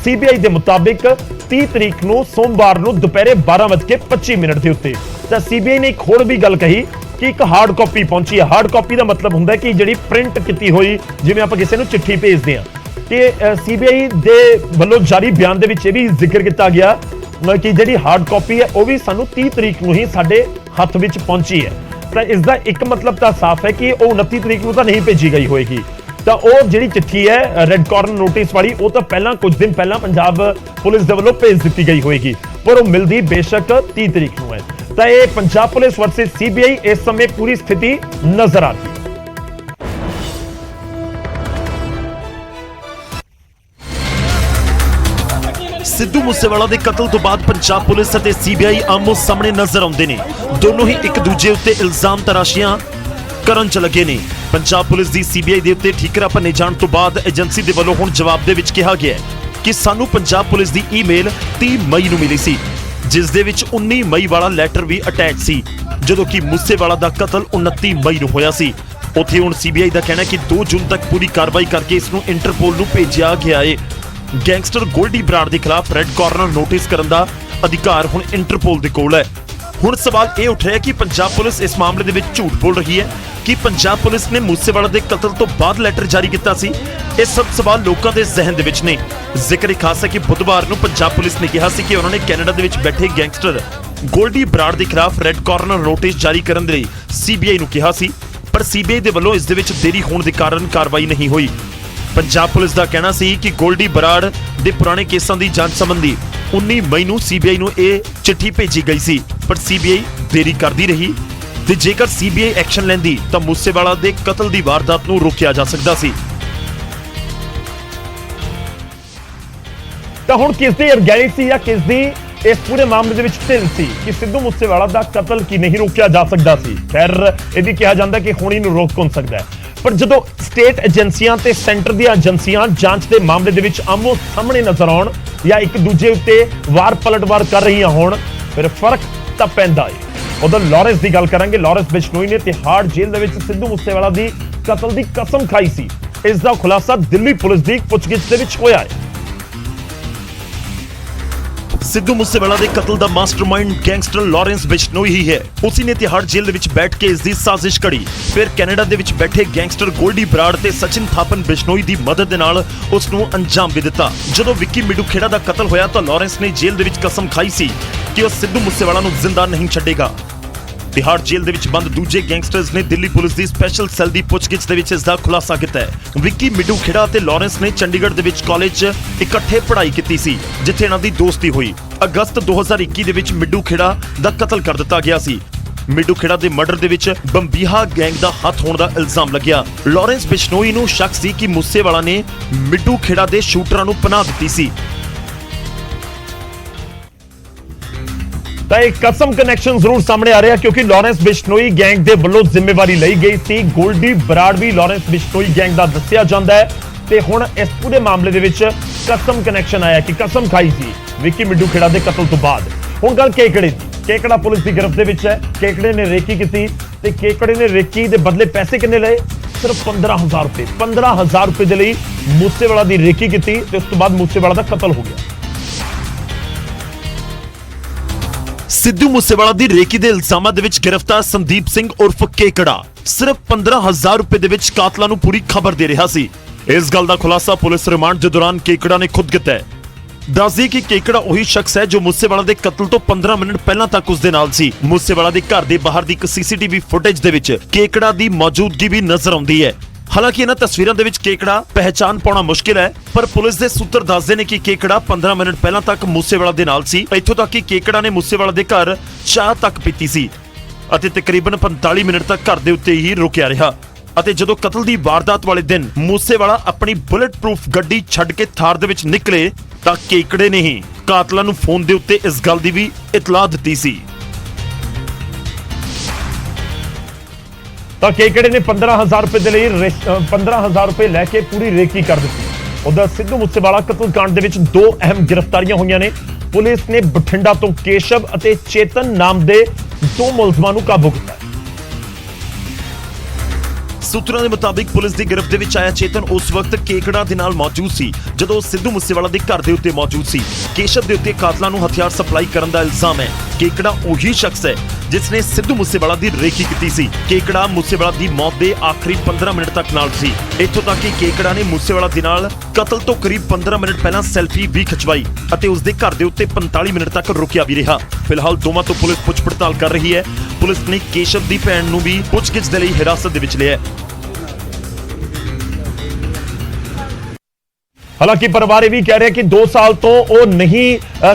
ਸੀਬੀਆਈ ਦੇ ਮੁਤਾਬਿਕ 30 ਤਰੀਕ ਨੂੰ ਸੋਮਵਾਰ ਨੂੰ ਦੁਪਹਿਰੇ 12:25 ਦੇ ਉੱਤੇ। ਤਾਂ ਸੀਬੀਆਈ ਨੇ ਇੱਕ ਹੋਰ ਵੀ ਗੱਲ ਕਹੀ ਕਿ ਇੱਕ ਹਾਰਡ ਕਾਪੀ ਪਹੁੰਚੀ ਹੈ। ਹਾਰਡ ਕਾਪੀ ਦਾ ਮਤਲਬ ਹੁੰਦਾ ਹੈ ਕਿ ਜਿਹੜੀ ਪ੍ਰਿੰਟ ਕੀਤੀ ਹੋਈ, ਜਿਵੇਂ ਆਪਾਂ ਕਿਸੇ ਨੂੰ ਚਿੱਠੀ ਭੇਜਦੇ ਹਾਂ, ਕਿ ਸੀਬੀਆਈ ਦੇ ਵੱਲੋਂ ਜਾਰੀ ਬਿਆਨ ਦੇ ਵਿੱਚ ਇਹ ਵੀ ਜ਼ਿਕਰ ਕੀਤਾ ਗਿਆ ਕਿ ਜਿਹੜੀ ਹਾਰਡ ਕਾਪੀ ਹੈ ਉਹ ਵੀ ਸਾਨੂੰ 30 ਤਰੀਕ ਨੂੰ ਹੀ ਸਾਡੇ ਹੱਥ ਵਿੱਚ ਪਹੁੰਚੀ ਹੈ। ਤਾਂ ਇਸ ਦਾ ਇੱਕ ਮਤਲਬ ਤਾਂ ਸਾਫ਼ ਹੈ ਕਿ ਉਹ 29 ਤਰੀਕ ਨੂੰ ਤਾਂ ਨਹੀਂ ਭੇਜੀ ਗਈ ਹੋਏਗੀ। ਤਾਂ ਉਹ ਜਿਹੜੀ ਚਿੱਠੀ ਹੈ ਰੈੱਡ ਕਾਰਨਰ ਨੋਟਿਸ ਵਾਲੀ, ਉਹ ਤਾਂ ਪਹਿਲਾਂ ਕੁਝ ਦਿਨ ਪਹਿਲਾਂ ਪੰਜਾਬ ਪੁਲਿਸ ਦੇ ਵੱਲੋਂ ਭੇਜ ਦਿੱਤੀ ਗਈ ਹੋਏਗੀ, ਪਰ ਉਹ ਮਿਲਦੀ ਬੇਸ਼ੱਕ 30 ਤਰੀਕ ਨੂੰ ਹੈ। ਤਾਂ ਇਹ ਪੰਜਾਬ ਪੁਲਿਸ ਵਰਸਸ ਸੀਬੀਆਈ ਇਸ ਸਮੇਂ ਪੂਰੀ ਸਥਿਤੀ ਨਜ਼ਰ ਆਤੀ। ਸਿੱਧੂ ਮੂਸੇਵਾਲਾ ਦੇ ਕਤਲ ਤੋਂ ਬਾਅਦ ਪੰਜਾਬ ਪੁਲਿਸ ਅਤੇ ਸੀਬੀਆਈ ਆਮੋ ਸਾਹਮਣੇ ਨਜ਼ਰ ਆਉਂਦੇ ਨੇ। ਦੋਨੋਂ ਹੀ ਇੱਕ ਦੂਜੇ ਉੱਤੇ ਇਲਜ਼ਾਮ ਤਰਾਸ਼ੀਆਂ ਕਰਨ ਚ ਲੱਗੇ ਨੇ। ਪੰਜਾਬ ਪੁਲਿਸ ਦੀ ਸੀਬੀਆਈ ਦੇ ਉੱਤੇ ਠੀਕਰਾ ਭੰਨੇ ਜਾਣ ਤੋਂ ਬਾਅਦ ਏਜੰਸੀ ਦੇ ਵੱਲੋਂ ਹੁਣ ਜਵਾਬ ਦੇ ਵਿੱਚ ਕਿਹਾ ਗਿਆ ਕਿ ਸਾਨੂੰ ਪੰਜਾਬ ਪੁਲਿਸ ਦੀ ਈਮੇਲ 30 ਮਈ ਨੂੰ ਮਿਲੀ ਸੀ, ਜਿਸ ਦੇ ਵਿੱਚ 19 ਮਈ ਵਾਲਾ ਲੈਟਰ ਵੀ ਅਟੈਚ ਸੀ, ਜਦੋਂ ਕਿ ਮੂਸੇਵਾਲਾ ਦਾ ਕਤਲ 29 ਮਈ ਨੂੰ ਹੋਇਆ ਸੀ। ਉੱਥੇ ਹੁਣ ਸੀਬੀਆਈ ਦਾ ਕਹਿਣਾ ਕਿ 2 ਜੂਨ ਤੱਕ ਪੂਰੀ ਕਾਰਵਾਈ ਕਰਕੇ ਇਸ ਨੂੰ ਇੰਟਰਪੋਲ ਨੂੰ ਭੇਜਿਆ ਗਿਆ ਹੈ। ਗੈਂਗਸਟਰ ਗੋਲਡੀ ਬਰਾੜ ਦੇ ਖਿਲਾਫ ਰੈੱਡ ਕਾਰਨਰ ਨੋਟਿਸ ਕਰਨ ਦਾ ਅਧਿਕਾਰ ਹੁਣ ਇੰਟਰਪੋਲ ਦੇ ਕੋਲ ਹੈ। ਹੁਣ ਸਵਾਲ ਇਹ ਉੱਠ ਰਿਹਾ ਕਿ ਪੰਜਾਬ ਪੁਲਿਸ ਇਸ ਮਾਮਲੇ ਦੇ ਵਿੱਚ ਝੂਠ ਬੋਲ ਰਹੀ ਹੈ ਕਿ ਪੰਜਾਬ ਪੁਲਿਸ ਨੇ ਮੂਸੇਵਾਲਾ ਦੇ ਕਤਲ ਤੋਂ ਬਾਅਦ ਲੈਟਰ ਜਾਰੀ ਕੀਤਾ ਸੀ। ਇਹ ਸਭ ਸਵਾਲ ਲੋਕਾਂ ਦੇ ਜ਼ਿਹਨ ਦੇ ਵਿੱਚ ਨੇ। ਜ਼ਿਕਰ ਖਾਸ ਹੈ ਕਿ ਬੁੱਧਵਾਰ ਨੂੰ ਪੰਜਾਬ ਪੁਲਿਸ ਨੇ ਕਿਹਾ ਸੀ ਕਿ ਉਹਨਾਂ ਨੇ ਕੈਨੇਡਾ ਦੇ ਵਿੱਚ ਬੈਠੇ ਗੈਂਗਸਟਰ ਗੋਲਡੀ ਬਰਾੜ ਦੇ ਖਿਲਾਫ ਰੈੱਡ ਕਾਰਨਰ ਨੋਟਿਸ ਜਾਰੀ ਕਰਨ ਦੇ ਲਈ ਸੀਬੀਆਈ ਨੂੰ ਕਿਹਾ ਸੀ, ਪਰ ਸੀਬੀਆਈ ਦੇ ਵੱਲੋਂ ਇਸ ਦੇ ਵਿੱਚ ਦੇਰੀ ਹੋਣ ਦੇ ਕਾਰਨ ਕਾਰਵਾਈ ਨਹੀਂ ਹੋਈ। ਪੰਜਾਬ ਪੁਲਿਸ ਦਾ ਕਹਿਣਾ ਸੀ ਕਿ ਗੋਲਡੀ ਬਰਾੜ ਦੇ ਪੁਰਾਣੇ ਕੇਸਾਂ ਦੀ ਜਾਂਚ ਸੰਬੰਧੀ 19 ਮਈ ਨੂੰ ਸੀਬੀਆਈ ਨੂੰ ਇਹ ਚਿੱਠੀ ਭੇਜੀ ਗਈ ਸੀ, ਪਰ ਸੀਬੀਆਈ ਦੇਰੀ ਕਰਦੀ ਰਹੀ ਤੇ ਜੇਕਰ ਸੀਬੀਆਈ ਐਕਸ਼ਨ ਲੈਂਦੀ ਤਾਂ ਮੂਸੇਵਾਲਾ ਦੇ ਕਤਲ ਦੀ ਵਾਰਦਾਤ ਨੂੰ ਰੋਕਿਆ ਜਾ ਸਕਦਾ ਸੀ। ਤਾਂ ਹੁਣ ਕਿਸ ਦੀ ਅਰਗੈਨਿਕ ਸੀ ਜਾਂ ਕਿਸ ਦੀ ਇਸ ਪੂਰੇ ਮਾਮਲੇ ਦੇ ਵਿੱਚ ਢਿੱਲ ਸੀ ਕਿ ਸਿੱਧੂ ਮੂਸੇਵਾਲਾ ਦਾ ਕਤਲ ਕੀ ਨਹੀਂ ਰੋਕਿਆ ਜਾ ਸਕਦਾ ਸੀ? ਖੈਰ, ਇਹ ਵੀ ਕਿਹਾ ਜਾਂਦਾ ਕਿ ਹੁਣ ਇਹਨੂੰ ਰੋਕ ਕੌਣ ਸਕਦਾ ਹੈ, ਪਰ ਜਦੋਂ ਸਟੇਟ ਏਜੰਸੀਆਂ ਤੇ ਸੈਂਟਰ ਦੀਆਂ ਏਜੰਸੀਆਂ ਜਾਂਚ ਦੇ ਮਾਮਲੇ ਦੇ ਵਿੱਚ ਆਮੋ ਸਾਹਮਣੇ ਨਜ਼ਰ ਆਉਣ ਜਾਂ ਇੱਕ ਦੂਜੇ ਉੱਤੇ ਵਾਰ ਪਲਟਵਾਰ ਕਰ ਰਹੀਆਂ ਹੋਣ, ਫਿਰ ਫਰਕ ਤਾਂ ਪੈਂਦਾ ਹੈ। ਉਦੋਂ ਲਾਰੈਂਸ ਦੀ ਗੱਲ ਕਰਾਂਗੇ। ਲਾਰੈਂਸ ਬਿਸ਼ਨੋਈ ਨੇ ਤਿਹਾੜ ਜੇਲ੍ਹ ਦੇ ਵਿੱਚ ਸਿੱਧੂ ਮੂਸੇਵਾਲਾ ਦੀ ਕਤਲ ਦੀ ਕਸਮ ਖਾਈ ਸੀ। ਇਸ ਦਾ ਖੁਲਾਸਾ ਦਿੱਲੀ ਪੁਲਿਸ ਦੀ ਪੁੱਛਗਿੱਛ ਦੇ ਵਿੱਚ ਹੋਇਆ ਹੈ। ਸਿੱਧੂ ਮੂਸੇਵਾਲਾ ਦੇ ਕਤਲ ਦਾ ਮਾਸਟਰਮਾਈਂਡ ਗੈਂਗਸਟਰ ਲਾਰੈਂਸ ਬਿਸ਼ਨੋਈ ਹੀ ਹੈ। ਉਸੇ ਨੇ ਤਿਹਾੜ ਜੇਲ੍ਹ ਦੇ ਵਿੱਚ ਬੈਠ ਕੇ ਇਸ ਦੀ ਸਾਜ਼ਿਸ਼ ਘੜੀ। ਫਿਰ ਕੈਨੇਡਾ ਦੇ ਵਿੱਚ ਬੈਠੇ ਗੈਂਗਸਟਰ ਗੋਲਡੀ ਬਰਾੜ ਤੇ ਸਚਿਨ ਥਾਪਨ ਬਿਸ਼ਨੋਈ ਦੀ ਮਦਦ ਦੇ ਨਾਲ ਉਸ ਨੂੰ ਅੰਜਾਮ ਵੀ ਦਿੱਤਾ। ਜਦੋਂ ਵਿੱਕੀ ਮਿੱਡੂ ਖੇੜਾ ਦਾ ਕਤਲ ਹੋਇਆ ਤਾਂ ਲਾਰੈਂਸ ਨੇ ਜੇਲ੍ਹ ਦੇ ਵਿੱਚ ਕਸਮ ਖਾਈ ਸੀ ਕਿ ਉਹ ਸਿੱਧੂ ਮੂਸੇਵਾਲਾ ਨੂੰ ਜ਼ਿੰਦਾ ਨਹੀਂ ਛੱਡੇਗਾ। ਤਿਹਾੜ ਜੇਲ੍ਹ ਦੇ ਵਿੱਚ ਬੰਦ ਦੂਜੇ ਗੈਂਗਸਟਰਸ ਨੇ ਦਿੱਲੀ ਪੁਲਿਸ ਦੀ ਸਪੈਸ਼ਲ ਸੈੱਲ ਦੀ ਪੁੱਛਗਿੱਛ ਦੇ ਵਿੱਚ ਇਸ ਦਾ ਖੁਲਾਸਾ ਕੀਤਾ ਹੈ। ਵਿੱਕੀ ਮਿੱਡੂ ਖੇੜਾ ਅਤੇ ਲਾਰੈਂਸ ਨੇ ਚੰਡੀਗੜ੍ਹ ਦੇ ਵਿੱਚ ਕਾਲਜ 'ਚ ਇਕੱਠੇ ਪੜ੍ਹਾਈ ਕੀਤੀ ਸੀ, ਜਿੱਥੇ ਇਹਨਾਂ ਦੀ ਦੋਸਤੀ ਹੋਈ। ਅਗਸਤ 2021 ਦੇ ਵਿੱਚ ਮਿੱਡੂ ਖੇੜਾ ਦਾ ਕਤਲ ਕਰ ਦਿੱਤਾ ਗਿਆ ਸੀ। ਮਿੱਡੂ ਖੇੜਾ ਦੇ ਮਰਡਰ ਦੇ ਵਿੱਚ ਬੰਬੀਹਾ ਗੈਂਗ ਦਾ ਹੱਥ ਹੋਣ ਦਾ ਇਲਜ਼ਾਮ ਲੱਗਿਆ। ਲਾਰੈਂਸ ਬਿਸ਼ਨੋਈ ਨੂੰ ਸ਼ੱਕ ਸੀ ਕਿ ਮੂਸੇਵਾਲਾ ਨੇ ਮਿੱਡੂ ਖੇੜਾ ਦੇ ਸ਼ੂਟਰਾਂ ਨੂੰ ਪਨਾਹ ਦਿੱਤੀ ਸੀ। ਤਾਂ ਇਹ ਕਸਮ ਕਨੈਕਸ਼ਨ ਜ਼ਰੂਰ ਸਾਹਮਣੇ ਆ ਰਿਹਾ ਕਿਉਂਕਿ ਲਾਰੈਂਸ ਬਿਸ਼ਨੋਈ ਗੈਂਗ ਦੇ ਵੱਲੋਂ ਜ਼ਿੰਮੇਵਾਰੀ ਲਈ ਗਈ ਸੀ। ਗੋਲਡੀ ਬਰਾੜ ਵੀ ਲਾਰੈਂਸ ਬਿਸ਼ਨੋਈ ਗੈਂਗ ਦਾ ਦੱਸਿਆ ਜਾਂਦਾ ਹੈ ਤੇ ਹੁਣ ਇਸ ਪੂਰੇ ਮਾਮਲੇ ਦੇ ਵਿੱਚ ਕਸਮ ਕਨੈਕਸ਼ਨ ਆਇਆ ਕਿ ਕਸਮ ਖਾਈ ਸੀ ਵਿੱਕੀ ਮਿੱਡੂ ਖੇੜਾ ਦੇ ਕਤਲ ਤੋਂ ਬਾਅਦ। ਹੁਣ ਗੱਲ ਕੇਕੜੇ ਦੀ। ਕੇਕੜਾ ਪੁਲਿਸ ਦੀ ਗਿਰਫਤ ਦੇ ਵਿੱਚ ਹੈ। ਕੇਕੜੇ ਨੇ ਰੇਕੀ ਕੀਤੀ ਤੇ ਕੇਕੜੇ ਨੇ ਰੇਕੀ ਦੇ ਬਦਲੇ ਪੈਸੇ ਕਿੰਨੇ ਲਏ? ਸਿਰਫ 15,000 ਰੁਪਏ। 15,000 ਰੁਪਏ ਦੇ ਲਈ ਮੂਸੇਵਾਲਾ ਦੀ ਰੇਕੀ ਕੀਤੀ ਤੇ ਉਸ ਤੋਂ ਬਾਅਦ ਮੂਸੇਵਾਲਾ ਦਾ ਕਤਲ ਹੋ ਗਿਆ। ਸਿੱਧੂ ਮੂਸੇਵਾਲਾ ਦੀ ਰੇਕੀ ਦੇ ਇਲਜ਼ਾਮਾਂ ਦੇ ਵਿੱਚ ਗ੍ਰਿਫਤਾਰ ਸੰਦੀਪ ਸਿੰਘ ਉਰਫ ਕੇਕੜਾ ਸਿਰਫ 15,000 ਰੁਪਏ ਦੇ ਵਿੱਚ ਕਾਤਲਾਂ ਨੂੰ ਪੂਰੀ ਖਬਰ ਦੇ ਰਿਹਾ ਸੀ। ਇਸ ਗੱਲ ਦਾ ਖੁਲਾਸਾ ਪੁਲਿਸ ਰਿਮਾਂਡ ਦੇ ਦੌਰਾਨ ਕੇਕੜਾ ਨੇ ਖੁਦ ਕੀਤਾ ਹੈ। ਦੱਸਦੀ ਕਿ ਕੇਕੜਾ ਉਹੀ ਸ਼ਖਸ ਹੈ ਜੋ ਮੂਸੇਵਾਲਾ ਦੇ ਕਤਲ ਤੋਂ 15 ਮਿੰਟ ਪਹਿਲਾਂ ਤੱਕ ਉਸ ਦੇ ਨਾਲ ਸੀ। ਮੂਸੇਵਾਲਾ ਦੇ ਘਰ ਦੇ ਬਾਹਰ ਦੀ ਇੱਕ ਸੀਸੀਟੀਵੀ ਫੁਟੇਜ ਦੇ ਵਿੱਚ ਕੇਕੜਾ ਦੀ ਮੌਜੂਦਗੀ ਵੀ ਨਜ਼ਰ ਆਉਂਦੀ ਹੈ। ਹਾਲਾਂਕਿ ਇਹਨਾਂ ਤਸਵੀਰਾਂ ਦੇ ਵਿੱਚ ਕੇਕੜਾ ਪਹਿਚਾਨ ਪਾਉਣਾ ਮੁਸ਼ਕਿਲ ਹੈ, ਪਰ ਪੁਲਿਸ ਦੇ ਸੂਤਰ ਦੱਸਦੇ ਨੇ ਕਿ ਕੇਕੜਾ 15 ਮਿੰਟ ਪਹਿਲਾਂ ਤੱਕ ਮੂਸੇਵਾਲਾ ਦੇ ਨਾਲ ਸੀ। ਇੱਥੋਂ ਤੱਕ ਕਿ ਕੇਕੜਾ ਨੇ ਮੂਸੇਵਾਲਾ ਦੇ ਘਰ ਚਾਹ ਤੱਕ ਪੀਤੀ ਸੀ ਅਤੇ ਤਕਰੀਬਨ 45 ਮਿੰਟ ਤੱਕ ਘਰ ਦੇ ਉੱਤੇ ਹੀ ਰੁਕਿਆ ਰਿਹਾ। ਅਤੇ ਜਦੋਂ ਕਤਲ ਦੀ ਵਾਰਦਾਤ ਵਾਲੇ ਦਿਨ ਮੂਸੇਵਾਲਾ ਆਪਣੀ ਬੁਲੇਟ ਪ੍ਰੂਫ ਗੱਡੀ ਛੱਡ ਕੇ ਥਾਰ ਦੇ ਵਿੱਚ ਨਿਕਲੇ ਤਾਂ ਕੇਕੜੇ ਨੇ ਹੀ ਕਾਤਲਾਂ ਨੂੰ ਫੋਨ ਦੇ ਉੱਤੇ ਇਸ ਗੱਲ ਦੀ ਵੀ ਇਤਲਾਹ ਦਿੱਤੀ ਸੀ। ਤਾਂ ਕੇਕੜੇ ਨੇ 15,000 ਰੁਪਏ ਦੇ ਲਈ 15,000 ਰੁਪਏ ਲੈ ਕੇ ਪੂਰੀ ਰੇਕੀ ਕਰ ਦਿੱਤੀ। ਉਧਰ ਸਿੱਧੂ ਮੂਸੇਵਾਲਾ ਕਤਲकांड ਦੇ ਵਿੱਚ ਦੋ ਅਹਿਮ ਗ੍ਰਿਫਤਾਰੀਆਂ ਹੋਈਆਂ ਨੇ। ਪੁਲਿਸ ਨੇ ਬਠਿੰਡਾ ਤੋਂ ਕੇਸ਼ਵ ਅਤੇ ਚੇਤਨ ਨਾਮ ਦੇ ਦੋ ਮੁਲਜ਼ਮਾਂ ਨੂੰ ਕਾਬੂ ਕੀਤਾ। ਸੂਤਰਾਂ ਦੇ ਮੁਤਾਬਿਕ ਪੁਲਿਸ ਦੀ ਗਿਰਫਤ ਦੇ ਵਿੱਚ ਆਇਆ ਚੇਤਨ ਉਸ ਵਕਤ ਕੇਕੜਾ ਦੇ ਨਾਲ ਮੌਜੂਦ ਸੀ ਜਦੋਂ ਸਿੱਧੂ ਮੂਸੇਵਾਲਾ ਦੇ ਘਰ ਦੇ ਉੱਤੇ ਮੌਜੂਦ ਸੀ। ਕੇਸ਼ਵ ਦੇ ਉੱਤੇ ਕਾਤਲਾਂ ਨੂੰ ਹਥਿਆਰ ਸਪਲਾਈ ਕਰਨ ਦਾ ਇਲਜ਼ਾਮ ਹੈ। ਕੇਕੜਾ ਉਹੀ ਸ਼ਖਸ ਹੈ ਜਿਸ ਨੇ ਸਿੱਧੂ ਮੂਸੇਵਾਲਾ ਦੀ ਰੇਕੀ ਕੀਤੀ ਸੀ। ਕੇਕੜਾ ਮੂਸੇਵਾਲਾ ਦੀ ਮੌਤ ਦੇ ਆਖਰੀ 15 ਮਿੰਟ ਤੱਕ ਨਾਲ ਸੀ। ਇੱਥੋਂ ਤੱਕ ਕਿ ਕੇਕੜਾ ਨੇ ਮੂਸੇਵਾਲਾ ਦੇ ਨਾਲ ਕਤਲ ਤੋਂ ਕਰੀਬ 15 ਮਿੰਟ ਪਹਿਲਾਂ ਸੈਲਫੀ ਵੀ ਖਿਚਵਾਈ ਅਤੇ ਉਸ ਦੇ ਘਰ ਦੇ ਉੱਤੇ 45 ਮਿੰਟ ਤੱਕ ਰੁਕਿਆ ਵੀ ਰਿਹਾ। ਫਿਲਹਾਲ ਦੋਵਾਂ ਤੋਂ ਪੁਲਿਸ ਪੁੱਛ ਪੜਤਾਲ ਕਰ ਰਹੀ ਹੈ। ਪੁਲਿਸ ਨੇ ਕੇਸ਼ਵ ਦੀ ਭੈਣ ਨੂੰ ਵੀ ਪੁੱਛਗਿੱਛ ਦੇ ਲਈ ਹਿਰਾਸਤ ਦੇ ਵਿੱਚ ਲਿਆ ਹੈ। ਹਾਲਾਂਕਿ ਪਰਿਵਾਰ ਇਹ ਵੀ ਕਹਿ ਰਿਹਾ ਕਿ 2 ਸਾਲ ਤੋਂ ਉਹ ਨਹੀਂ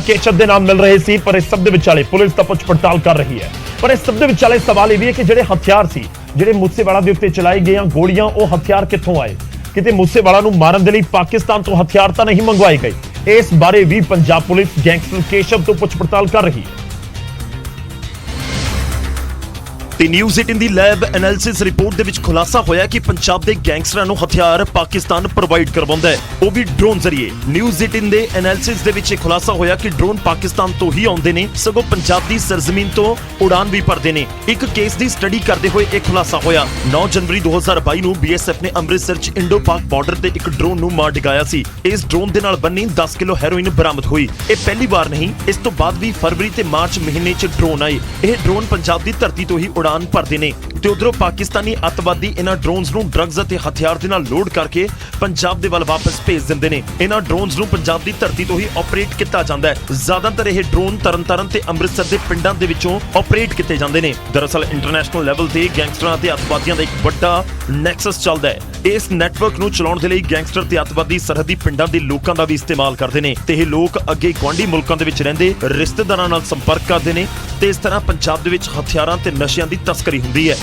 ਕੇਸ਼ਵ ਦੇ ਨਾਮ ਮਿਲ ਰਹੇ ਸੀ, ਪਰ ਇਸ ਸਭ ਦੇ ਵਿਚਾਲੇ ਪੁਲਿਸ ਤਾਂ ਪੁੱਛ ਪੜਤਾਲ ਕਰ ਰਹੀ ਹੈ। ਪਰ ਇਸ ਸਭ ਦੇ ਵਿਚਾਲੇ ਸਵਾਲ ਇਹ ਵੀ ਹੈ ਕਿ ਜਿਹੜੇ ਹਥਿਆਰ ਸੀ, ਜਿਹੜੇ ਮੂਸੇਵਾਲਾ ਦੇ ਉੱਤੇ ਚਲਾਈ ਗਈਆਂ ਗੋਲੀਆਂ, ਉਹ ਹਥਿਆਰ ਕਿੱਥੋਂ ਆਏ? ਕਿਤੇ ਮੂਸੇਵਾਲਾ ਨੂੰ ਮਾਰਨ ਦੇ ਲਈ ਪਾਕਿਸਤਾਨ ਤੋਂ ਹਥਿਆਰ ਤਾਂ ਨਹੀਂ ਮੰਗਵਾਏ ਗਏ? ਇਸ ਬਾਰੇ ਵੀ ਪੰਜਾਬ ਪੁਲਿਸ ਗੈਂਗਸਟਰ ਕੇਸ਼ਵ ਤੋਂ ਪੁੱਛ ਪੜਤਾਲ ਕਰ ਰਹੀ ਹੈ। ਤੇ ਨਿਊਜ਼ 18 ਦੀ ਲੈਬ ਐਨਾਲਿਸਿਸ ਰਿਪੋਰਟ ਦੇ ਵਿੱਚ ਖੁਲਾਸਾ ਹੋਇਆ ਕਿ ਪੰਜਾਬ ਦੇ ਗੈਂਗਸਟਰਾਂ ਨੂੰ ਹਥਿਆਰ ਪਾਕਿਸਤਾਨ ਪ੍ਰੋਵਾਈਡ ਕਰਵਾਉਂਦਾ ਹੈ, ਉਹ ਵੀ ਡਰੋਨ ਜ਼ਰੀਏ। ਨਿਊਜ਼ 18 ਦੇ ਐਨਾਲਿਸਿਸ ਦੇ ਵਿੱਚ ਇਹ ਖੁਲਾਸਾ ਹੋਇਆ ਕਿ ਡਰੋਨ ਪਾਕਿਸਤਾਨ ਤੋਂ ਹੀ ਆਉਂਦੇ ਨੇ, ਸਗੋਂ ਪੰਜਾਬ ਦੀ ਸਰਜ਼ਮੀਨ ਤੋਂ ਉਡਾਨ ਵੀ ਭਰਦੇ ਨੇ। ਇੱਕ ਕੇਸ ਦੀ ਸਟੱਡੀ ਕਰਦੇ ਹੋਏ ਇਹ ਖੁਲਾਸਾ ਹੋਇਆ। 9 ਜਨਵਰੀ 2022 ਨੂੰ BSF ਨੇ ਅੰਮ੍ਰਿਤਸਰ 'ਚ ਇੰਡੋ-ਪਾਕ ਬਾਰਡਰ ਤੇ ਇੱਕ ਡਰੋਨ ਨੂੰ ਮਾਰ ਡਿਗਾਇਆ ਸੀ। ਇਸ ਡਰੋਨ ਦੇ ਨਾਲ ਬੰਨੀ 10 ਕਿਲੋ ਹੈਰੋਇਨ ਬਰਾਮਦ ਹੋਈ। ਇਹ ਪਹਿਲੀ ਵਾਰ ਨਹੀਂ, ਇਸ ਤੋਂ ਬਾਅਦ ਵੀ ਫਰਵਰੀ ਤੇ ਮਾਰਚ ਮਹੀਨੇ 'ਚ ਡਰੋਨ ਆਏ। ਇਹ ਡਰੋਨ ਪੰਜਾਬ ਦੀ ਧਰਤੀ ਤੋਂ ਹੀ ਉਡਾਨ ਭਰਦੇ ਨੇ ਤੇ ਉਧਰੋਂ ਪਾਕਿਸਤਾਨੀ ਅੱਤਵਾਦੀ ਇਹਨਾਂ ਡਰੋਨਸ ਨੂੰ ਡਰੱਗਸ ਅਤੇ ਹਥਿਆਰ ਦੇ ਨਾਲ ਲੋਡ ਕਰਕੇ ਪੰਜਾਬ ਦੇ ਵੱਲ ਵਾਪਸ ਭੇਜ ਦਿੰਦੇ ਨੇ। ਇਹਨਾਂ ਡਰੋਨਸ ਨੂੰ ਪੰਜਾਬ ਦੀ ਧਰਤੀ ਤੋਂ ਹੀ ਆਪਰੇਟ ਕੀਤਾ ਜਾਂਦਾ ਹੈ। ਜ਼ਿਆਦਾਤਰ ਇਹ ਡਰੋਨ ਤਰਨਤਾਰਨ ਤੇ ਅੰਮ੍ਰਿਤਸਰ ਦੇ ਪਿੰਡਾਂ ਦੇ ਵਿੱਚੋਂ ਆਪਰੇਟ ਕੀਤੇ ਜਾਂਦੇ ਨੇ। ਦਰਅਸਲ ਇੰਟਰਨੈਸ਼ਨਲ ਲੈਵਲ ਤੇ ਗੈਂਗਸਟਰਾਂ ਤੇ ਅੱਤਵਾਦੀਆਂ ਦਾ ਇੱਕ ਵੱਡਾ ਨੈਕਸਸ ਚੱਲਦਾ ਹੈ। ਇਸ ਨੈਟਵਰਕ ਨੂੰ ਚਲਾਉਣ ਦੇ ਲਈ ਗੈਂਗਸਟਰ ਤੇ ਅੱਤਵਾਦੀ ਸਰਹੱਦੀ ਪਿੰਡਾਂ ਦੇ ਲੋਕਾਂ ਦਾ ਵੀ ਇਸਤੇਮਾਲ ਕਰਦੇ ਨੇ ਤੇ ਇਹ ਲੋਕ ਅੱਗੇ ਗੁਆਂਢੀ ਮੁਲਕਾਂ ਦੇ ਵਿੱਚ ਰਹਿੰਦੇ ਰਿਸ਼ਤੇਦਾਰਾਂ ਨਾਲ ਸੰਪਰਕ ਕਰਦੇ ਨੇ ਤੇ ਇਸ ਤਰ੍ਹਾਂ ਪੰਜਾਬ ਦੇ ਵਿੱਚ ਹਥਿਆਰਾਂ ਤੇ ਨਸ਼ਿਆਂ ਦੀ ਤਸਕਰੀ ਹੁੰਦੀ ਹੈ।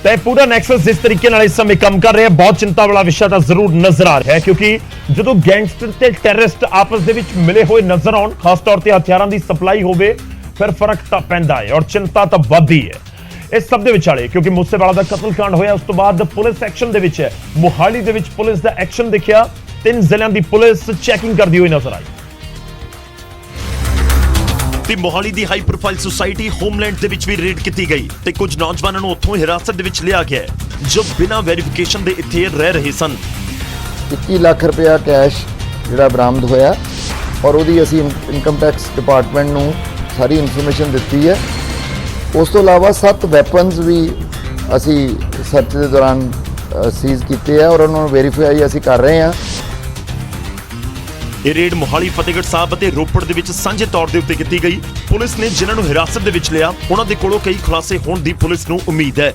ਤੇ ਪੂਰਾ ਨੈਕਸਸ ਜਿਸ ਤਰੀਕੇ ਨਾਲ ਇਸ ਸਮੇਂ ਕੰਮ ਕਰ ਰਿਹਾ, ਬਹੁਤ ਚਿੰਤਾ ਵਾਲਾ ਵਿਸ਼ਾ ਤਾਂ ਜ਼ਰੂਰ ਨਜ਼ਰ ਆ ਰਿਹਾ ਹੈ, ਕਿਉਂਕਿ ਜਦੋਂ ਗੈਂਗਸਟਰ ਤੇ ਟੈਰਰਿਸਟ ਆਪਸ ਦੇ ਵਿੱਚ ਮਿਲੇ ਹੋਏ ਨਜ਼ਰ ਆਉਣ, ਖਾਸ ਤੌਰ ਤੇ ਹਥਿਆਰਾਂ ਦੀ ਸਪਲਾਈ ਹੋਵੇ, ਫਿਰ ਫਰਕ ਤਾਂ ਪੈਂਦਾ ਹੈ ਔਰ ਚਿੰਤਾ ਤਾਂ ਵੱਧਦੀ ਹੈ। ਇਸ ਸਭ ਦੇ ਵਿਚਾਲੇ ਕਿਉਂਕਿ ਮੂਸੇਵਾਲਾ ਦਾ ਕਤਲकांड ਹੋਇਆ, ਉਸ ਤੋਂ ਬਾਅਦ ਪੁਲਿਸ ਐਕਸ਼ਨ ਦੇ ਵਿੱਚ ਹੈ। ਮੋਹਾਲੀ ਦੇ ਵਿੱਚ ਪੁਲਿਸ ਦਾ ਐਕਸ਼ਨ ਦਿਖਿਆ। 3 ਜ਼ਿਲ੍ਹਿਆਂ ਦੀ ਪੁਲਿਸ ਚੈਕਿੰਗ ਕਰਦੀ ਹੋਈ ਨਜ਼ਰ ਆਈ। ਤੇ ਮੋਹਾਲੀ ਦੀ ਹਾਈ ਪ੍ਰੋਫਾਈਲ ਸੁਸਾਇਟੀ ਹੋਮਲੈਂਡ ਦੇ ਵਿੱਚ ਵੀ ਰੇਡ ਕੀਤੀ ਗਈ ਤੇ ਕੁਝ ਨੌਜਵਾਨਾਂ ਨੂੰ ਉੱਥੋਂ ਹਿਰਾਸਤ ਦੇ ਵਿੱਚ ਲਿਆ ਗਿਆ ਜੋ ਬਿਨਾਂ ਵੈਰੀਫਿਕੇਸ਼ਨ ਦੇ ਇੱਥੇ ਰਹਿ ਰਹੇ ਸਨ। 21 ਲੱਖ ਰੁਪਇਆ ਕੈਸ਼ ਜਿਹੜਾ ਬਰਾਮਦ ਹੋਇਆ ਔਰ ਉਹਦੀ ਅਸੀਂ ਇਨਕਮ ਟੈਕਸ ਡਿਪਾਰਟਮੈਂਟ ਨੂੰ ਸਾਰੀ ਇਨਫੋਰਮੇਸ਼ਨ ਦਿੱਤੀ ਹੈ। ਉਸ ਤੋਂ ਇਲਾਵਾ 7 ਵੈਪਨਸ ਵੀ ਅਸੀਂ ਸਰਚ ਦੇ ਦੌਰਾਨ ਸੀਜ਼ ਕੀਤੇ ਆ ਔਰ ਉਹਨਾਂ ਨੂੰ ਵੈਰੀਫਾਈ ਅਸੀਂ ਕਰ ਰਹੇ ਹਾਂ। ਇਹ ਰੇਡ ਮੋਹਾਲੀ, ਫਤਿਹਗੜ੍ਹ ਸਾਹਿਬ ਅਤੇ ਰੋਪੜ ਦੇ ਵਿੱਚ ਸਾਂਝੇ ਤੌਰ ਦੇ ਉੱਤੇ ਕੀਤੀ ਗਈ। ਪੁਲਿਸ ਨੇ ਜਿਨ੍ਹਾਂ ਨੂੰ ਹਿਰਾਸਤ ਦੇ ਵਿੱਚ ਲਿਆ ਉਹਨਾਂ ਦੇ ਕੋਲੋਂ ਕਈ ਖੁਲਾਸੇ ਹੋਣ ਦੀ ਪੁਲਿਸ ਨੂੰ ਉਮੀਦ ਹੈ।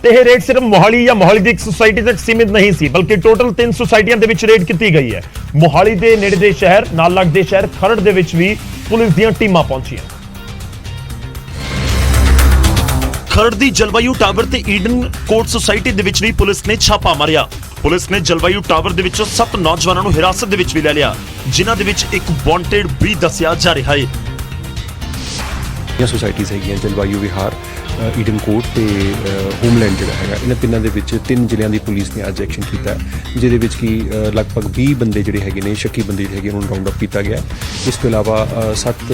ਤੇ ਇਹ ਰੇਡ ਸਿਰਫ ਮੋਹਾਲੀ ਜਾਂ ਮੋਹਾਲੀ ਦੀ ਇੱਕ ਸੁਸਾਇਟੀ ਤੱਕ ਸੀਮਿਤ ਨਹੀਂ ਸੀ, ਬਲਕਿ ਟੋਟਲ 3 ਸੁਸਾਇਟੀਆਂ ਦੇ ਵਿੱਚ ਰੇਡ ਕੀਤੀ ਗਈ ਹੈ। ਮੋਹਾਲੀ ਦੇ ਨੇੜੇ ਦੇ ਸ਼ਹਿਰ, ਨਾਲ ਲੱਗਦੇ ਸ਼ਹਿਰ ਖਰੜ ਦੇ ਵਿੱਚ ਵੀ ਪੁਲਿਸ ਦੀਆਂ ਟੀਮਾਂ ਪਹੁੰਚੀਆਂ। ਖਰੜ ਦੀ ਜਲਵਾਯੂ ਟਾਵਰ ਤੇ ਈਡਨ ਕੋਰਟ ਸੁਸਾਇਟੀ ਦੇ ਵਿੱਚ ਵੀ ਪੁਲਿਸ ਨੇ ਛਾਪਾ ਮਾਰਿਆ। ਪੁਲਿਸ ਨੇ ਜਲਵਾਯੂ ਟਾਵਰ ਦੇ ਵਿੱਚੋਂ 7 ਨੌਜਵਾਨਾਂ ਨੂੰ ਹਿਰਾਸਤ ਦੇ ਵਿੱਚ ਵੀ ਲੈ ਲਿਆ, ਜਿਨ੍ਹਾਂ ਦੇ ਵਿੱਚ ਇੱਕ ਵਾਂਟਡ ਵੀ ਦੱਸਿਆ ਜਾ ਰਿਹਾ ਹੈ। ਇਹ ਸੁਸਾਇਟੀਜ਼ ਹੈਗੀਆਂ ਜਲਵਾਯੂ ਵਿਹਾਰ, ਈਡਨ ਕੋਰਟ ਤੇ ਹੋਮਲੈਂਡ ਜਿਹੜਾ ਹੈਗਾ, ਇਹਨਾਂ ਤਿੰਨਾਂ ਦੇ ਵਿੱਚ 3 ਜ਼ਿਲ੍ਹਿਆਂ ਦੀ ਪੁਲਿਸ ਨੇ ਅੱਜ ਐਕਸ਼ਨ ਕੀਤਾ, ਜਿਹਦੇ ਵਿੱਚ ਕਿ ਲਗਭਗ 20 ਬੰਦੇ ਜਿਹੜੇ ਹੈਗੇ ਨੇ, ਸ਼ੱਕੀ ਬੰਦੇ ਜਿਹੜੇ ਹੈਗੇ, ਉਹਨਾਂ ਨੂੰ ਰਾਉਂਡ ਅਪ ਕੀਤਾ ਗਿਆ। ਇਸ ਤੋਂ ਇਲਾਵਾ 7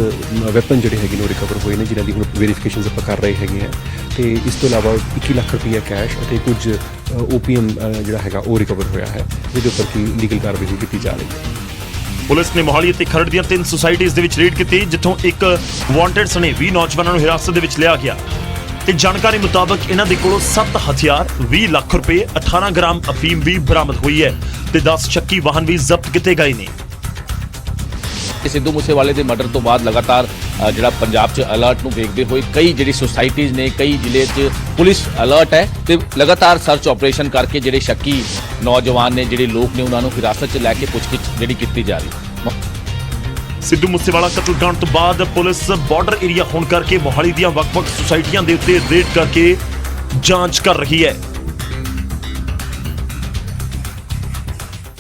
ਵੈਪਨ ਜਿਹੜੇ ਹੈਗੇ ਨੇ ਉਹ ਰਿਕਵਰ ਹੋਏ ਨੇ, ਜਿਨ੍ਹਾਂ ਦੀ ਹੁਣ ਵੈਰੀਫਿਕੇਸ਼ਨਸ ਆਪਾਂ ਕਰ ਰਹੇ ਹੈਗੇ ਆ। ਤੇ ਇਸ ਤੋਂ ਇਲਾਵਾ 21 ਲੱਖ ਰੁਪਈਆ ਕੈਸ਼ ਅਤੇ ਕੁਝ ਓਪੀਐਮ ਜਿਹੜਾ ਹੈਗਾ ਉਹ ਰਿਕਵਰ ਹੋਇਆ ਹੈ, ਜਿਹਦੇ ਉੱਪਰ ਕੀ ਲੀਗਲ ਕਾਰਵਾਈ ਕੀਤੀ ਜਾ ਰਹੀ ਹੈ। ਪੁਲਿਸ ਨੇ ਮੋਹਾਲੀ ਅਤੇ ਖਰੜ ਦੀਆਂ 3 ਸੁਸਾਇਟੀਜ਼ ਦੇ ਵਿੱਚ ਰੇਡ ਕੀਤੀ, ਜਿੱਥੋਂ ਇੱਕ ਵਾਂਟਡ ਸਣੇ 20 ਨੌਜਵਾਨਾਂ ਨੂੰ ਹਿਰਾਸਤ ਦੇ ਵਿੱਚ ਲਿਆ ਗਿਆ ਤੇ ਜਾਣਕਾਰੀ ਮੁਤਾਬਕ ਇਹਨਾਂ ਦੇ ਕੋਲੋਂ 7 ਹਥਿਆਰ, 20 ਲੱਖ ਰੁਪਏ, 18 ਗ੍ਰਾਮ ਅਫੀਮ ਵੀ ਬਰਾਮਦ ਹੋਈ ਹੈ ਤੇ 10 ਸ਼ੱਕੀ ਵਾਹਨ ਵੀ ਜ਼ਬਤ ਕੀਤੇ ਗਏ ਨੇ। ਸਿੱਧੂ ਮੂਸੇਵਾਲੇ ਦੇ ਮਰਡਰ ਤੋਂ ਬਾਅਦ ਲਗਾਤਾਰ ਜਿਹੜਾ ਪੰਜਾਬ 'ਚ ਅਲਰਟ ਨੂੰ ਵੇਖਦੇ ਹੋਏ ਕਈ ਜਿਹੜੀ ਸੁਸਾਇਟੀਜ਼ ਨੇ, ਕਈ ਜ਼ਿਲ੍ਹੇ 'ਚ ਪੁਲਿਸ ਅਲਰਟ ਹੈ ਤੇ ਲਗਾਤਾਰ ਸਰਚ ਆਪਰੇਸ਼ਨ ਕਰਕੇ ਜਿਹੜੇ ਸ਼ੱਕੀ ਨੌਜਵਾਨ ਨੇ, ਜਿਹੜੇ ਲੋਕ ਨੇ, ਉਹਨਾਂ ਨੂੰ ਹਿਰਾਸਤ 'ਚ ਲੈ ਕੇ ਪੁੱਛਗਿੱਛ ਜਿਹੜੀ ਕੀਤੀ ਜਾ ਰਹੀ। ਸਿੱਧੂ ਮੂਸੇਵਾਲਾ ਕਤਲकांड ਤੋਂ ਬਾਅਦ ਪੁਲਿਸ ਬਾਰਡਰ ਏਰੀਆ ਹੋਣ ਕਰਕੇ ਮੋਹਾਲੀ ਦੀਆਂ ਵੱਖ-ਵੱਖ ਸੁਸਾਇਟੀਆਂ ਦੇ ਉੱਤੇ ਰੇਡ ਕਰਕੇ ਜਾਂਚ ਕਰ ਰਹੀ ਹੈ।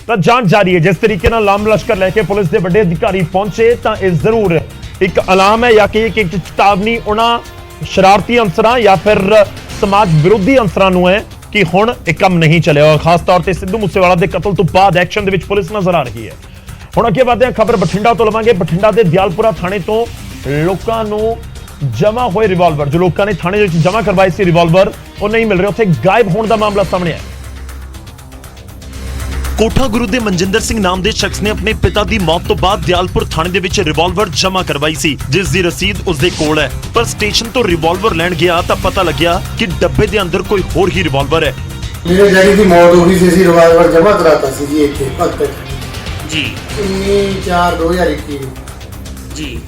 ਤਾਂ ਜਾਂਚ ਜਾਰੀ ਹੈ। ਜਿਸ ਤਰੀਕੇ ਨਾਲ ਲਾਮ ਲਸ਼ਕਰ ਲੈ ਕੇ ਪੁਲਿਸ ਦੇ ਵੱਡੇ ਅਧਿਕਾਰੀ ਪਹੁੰਚੇ ਤਾਂ ਇਹ ਜ਼ਰੂਰ ਇੱਕ ਅਲਾਮ ਹੈ ਜਾਂ ਕਿ ਇੱਕ ਚੇਤਾਵਨੀ ਉਹਨਾਂ ਸ਼ਰਾਰਤੀ ਅੰਸਰਾਂ ਜਾਂ ਫਿਰ ਸਮਾਜ ਵਿਰੋਧੀ ਅੰਸਰਾਂ ਨੂੰ ਹੈ ਕਿ ਹੁਣ ਇਹ ਕੰਮ ਨਹੀਂ ਚੱਲਿਆ। ਖਾਸ ਤੌਰ ਤੇ ਸਿੱਧੂ ਮੂਸੇਵਾਲਾ ਦੇ ਕਤਲ ਤੋਂ ਬਾਅਦ ਐਕਸ਼ਨ ਦੇ ਵਿੱਚ ਪੁਲਿਸ ਨਜ਼ਰ ਆ ਰਹੀ ਹੈ। ਹੁਣ ਅੱਗੇ ਵਧਦੇ ਹਾਂ, ਖਬਰ ਬਠਿੰਡਾ ਤੋਂ ਲਵਾਂਗੇ। ਬਠਿੰਡਾ ਦੇ ਦਿਆਲਪੁਰਾ ਥਾਣੇ ਤੋਂ ਲੋਕਾਂ ਨੂੰ ਜਮ੍ਹਾਂ ਹੋਏ ਰਿਵਾਲਵਰ, ਜੋ ਲੋਕਾਂ ਨੇ ਥਾਣੇ ਵਿੱਚ ਜਮ੍ਹਾਂ ਕਰਵਾਏ ਸੀ ਰਿਵਾਲਵਰ, ਉਹ ਨਹੀਂ ਮਿਲ ਰਹੇ। ਉੱਥੇ ਗਾਇਬ ਹੋਣ ਦਾ ਮਾਮਲਾ ਸਾਹਮਣੇ ਆਇਆ। ਕੋਠਾ ਗੁਰੂ ਦੇ ਮਨਜਿੰਦਰ ਸਿੰਘ ਨਾਮ ਦੇ ਸ਼ਖਸ ਨੇ ਆਪਣੇ ਪਿਤਾ ਦੀ ਮੌਤ ਤੋਂ ਬਾਅਦ ਦਿਆਲਪੁਰ ਥਾਣੇ ਦੇ ਵਿੱਚ ਰਿਵਾਲਵਰ ਜਮ੍ਹਾਂ ਕਰਵਾਈ ਸੀ, ਜਿਸ ਦੀ ਰਸੀਦ ਉਸ ਦੇ ਕੋਲ ਹੈ। ਪਰ ਸਟੇਸ਼ਨ ਤੋਂ ਰਿਵਾਲਵਰ ਲੈਣ ਗਿਆ ਤਾਂ ਪਤਾ ਲੱਗਿਆ ਕਿ ਡੱਬੇ ਦੇ ਅੰਦਰ ਕੋਈ ਹੋਰ ਹੀ ਰਿਵਾਲਵਰ ਹੈ। ਮੇਰੇ ਡੈਡੀ ਦੀ ਮੌਤ ਹੋ ਗਈ ਸੀ, ਅਸੀਂ ਰਿਵਾਲਵਰ ਜਮ੍ਹਾਂ ਕਰਾਤਾ ਸੀ ਜੀ ਇੱਥੇ ਭਗਤ ਜੀ 19/4/2021 ਜੀ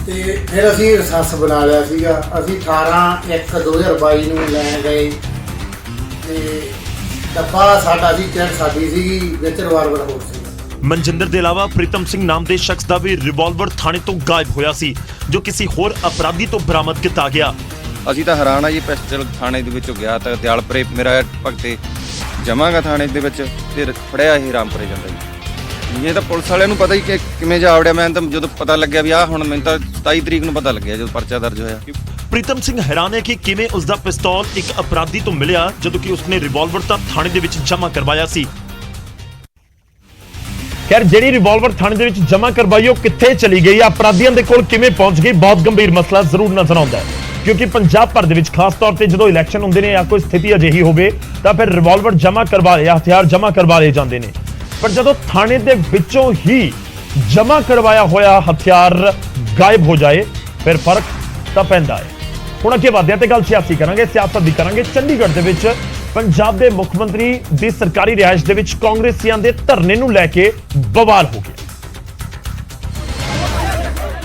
ਤੇ ਫਿਰ ਅਸੀਂ ਰਸਸ ਬਣਾ ਲਿਆ ਸੀਗਾ। ਅਸੀਂ 18/1/2022 ਨੂੰ ਲੈਣ ਗਏ ਤੇ ਡੱਬਾ ਸਾਡਾ ਸੀ, ਚੈਨ ਸਾਡੀ ਸੀਗੀ, ਵਿੱਚ ਰਿਵਾਲਵਰ ਹੋਰ ਸੀ। ਮਨਜਿੰਦਰ ਦੇ ਇਲਾਵਾ ਪ੍ਰੀਤਮ ਸਿੰਘ ਨਾਮ ਦੇ ਸ਼ਖਸ ਦਾ ਵੀ ਰਿਵਾਲਵਰ ਥਾਣੇ ਤੋਂ ਗਾਇਬ ਹੋਇਆ ਸੀ, ਜੋ ਕਿਸੇ ਹੋਰ ਅਪਰਾਧੀ ਤੋਂ ਬਰਾਮਦ ਕੀਤਾ ਗਿਆ। ਅਸੀਂ ਤਾਂ ਹੈਰਾਨ ਆ ਜੀ, ਪਿਸਟਲ ਥਾਣੇ ਦੇ ਵਿੱਚੋਂ ਗਿਆ ਤਾਂ ਦਿਆਲਪੁਰੇ ਮੇਰਾ ਭਗਤੇ ਜਮਾਂਗਾ ਥਾਣੇ ਦੇ ਵਿੱਚ ਤੇ ਫੜਿਆ ਇਹ ਰਾਮਪੁਰੇ ਜਾਂਦਾ ਜੀ। ਇਹ ਤਾਂ ਪੁਲਿਸ ਵਾਲਿਆਂ ਨੂੰ ਪਤਾ ਹੀ ਕਿ ਕਿਵੇਂ ਜਾ ਵੜਿਆ। ਮੈਂ ਤਾਂ ਜਦੋਂ ਪਤਾ ਲੱਗਿਆ ਵੀ ਆਹ ਹੁਣ ਮੈਨੂੰ ਤਾਂ 27 ਤਰੀਕ ਨੂੰ ਪਤਾ ਲੱਗਿਆ ਜਦੋਂ ਪਰਚਾ ਦਰਜ ਹੋਇਆ। ਪ੍ਰੀਤਮ ਸਿੰਘ ਹੈਰਾਨ ਹੈ ਕਿ ਕਿਵੇਂ ਉਸ ਦਾ ਪਿਸਤੌਲ ਇੱਕ ਅਪਰਾਧੀ ਤੋਂ ਮਿਲਿਆ, ਜਦੋਂ ਕਿ ਉਸਨੇ ਰਿਵਾਲਵਰ ਤਾਂ ਥਾਣੇ ਦੇ ਵਿੱਚ ਜਮ੍ਹਾਂ ਕਰਵਾਇਆ ਸੀ। ਖੈਰ, ਜਿਹੜੀ ਰਿਵਾਲਵਰ ਥਾਣੇ ਦੇ ਵਿੱਚ ਜਮ੍ਹਾਂ ਕਰਵਾਈ ਉਹ ਕਿੱਥੇ ਚਲੀ ਗਈ, ਅਪਰਾਧੀਆਂ ਦੇ ਕੋਲ ਕਿਵੇਂ ਪਹੁੰਚ ਗਈ, ਬਹੁਤ ਗੰਭੀਰ ਮਸਲਾ ਜ਼ਰੂਰ ਨਜ਼ਰ ਆਉਂਦਾ ਹੈ। ਕਿਉਂਕਿ ਪੰਜਾਬ ਭਰ ਦੇ ਵਿੱਚ ਖਾਸ ਤੌਰ ਤੇ ਜਦੋਂ ਇਲੈਕਸ਼ਨ ਹੁੰਦੇ ਨੇ ਜਾਂ ਕੋਈ ਸਥਿਤੀ ਅਜਿਹੀ ਹੋਵੇ ਤਾਂ ਫਿਰ ਰਿਵਾਲਵਰ ਜਮ੍ਹਾਂ ਕਰਵਾ ਜਾਂ ਹਥਿਆਰ ਜਮ੍ਹਾਂ ਕਰਵਾ ਲਏ ਜਾਂਦੇ ਨੇ। ਪਰ ਜਦੋਂ ਥਾਣੇ ਦੇ ਵਿੱਚੋਂ ਹੀ ਜਮ੍ਹਾਂ ਕਰਵਾਇਆ ਹੋਇਆ ਹਥਿਆਰ ਗਾਇਬ ਹੋ ਜਾਏ ਫਿਰ ਫਰਕ ਤਾਂ ਪੈਂਦਾ ਹੈ। ਹੁਣ ਅੱਗੇ ਵਧਦੇ ਹਾਂ ਤੇ ਗੱਲ ਸਿਆਸੀ ਕਰਾਂਗੇ, ਸਿਆਸਤ ਦੀ ਕਰਾਂਗੇ। ਚੰਡੀਗੜ੍ਹ ਦੇ ਵਿੱਚ ਪੰਜਾਬ ਦੇ ਮੁੱਖ ਮੰਤਰੀ ਦੀ ਸਰਕਾਰੀ ਰਿਹਾਇਸ਼ ਦੇ ਵਿੱਚ ਕਾਂਗਰਸੀਆਂ ਦੇ ਧਰਨੇ ਨੂੰ ਲੈ ਕੇ ਬਵਾਲ ਹੋ ਗਿਆ।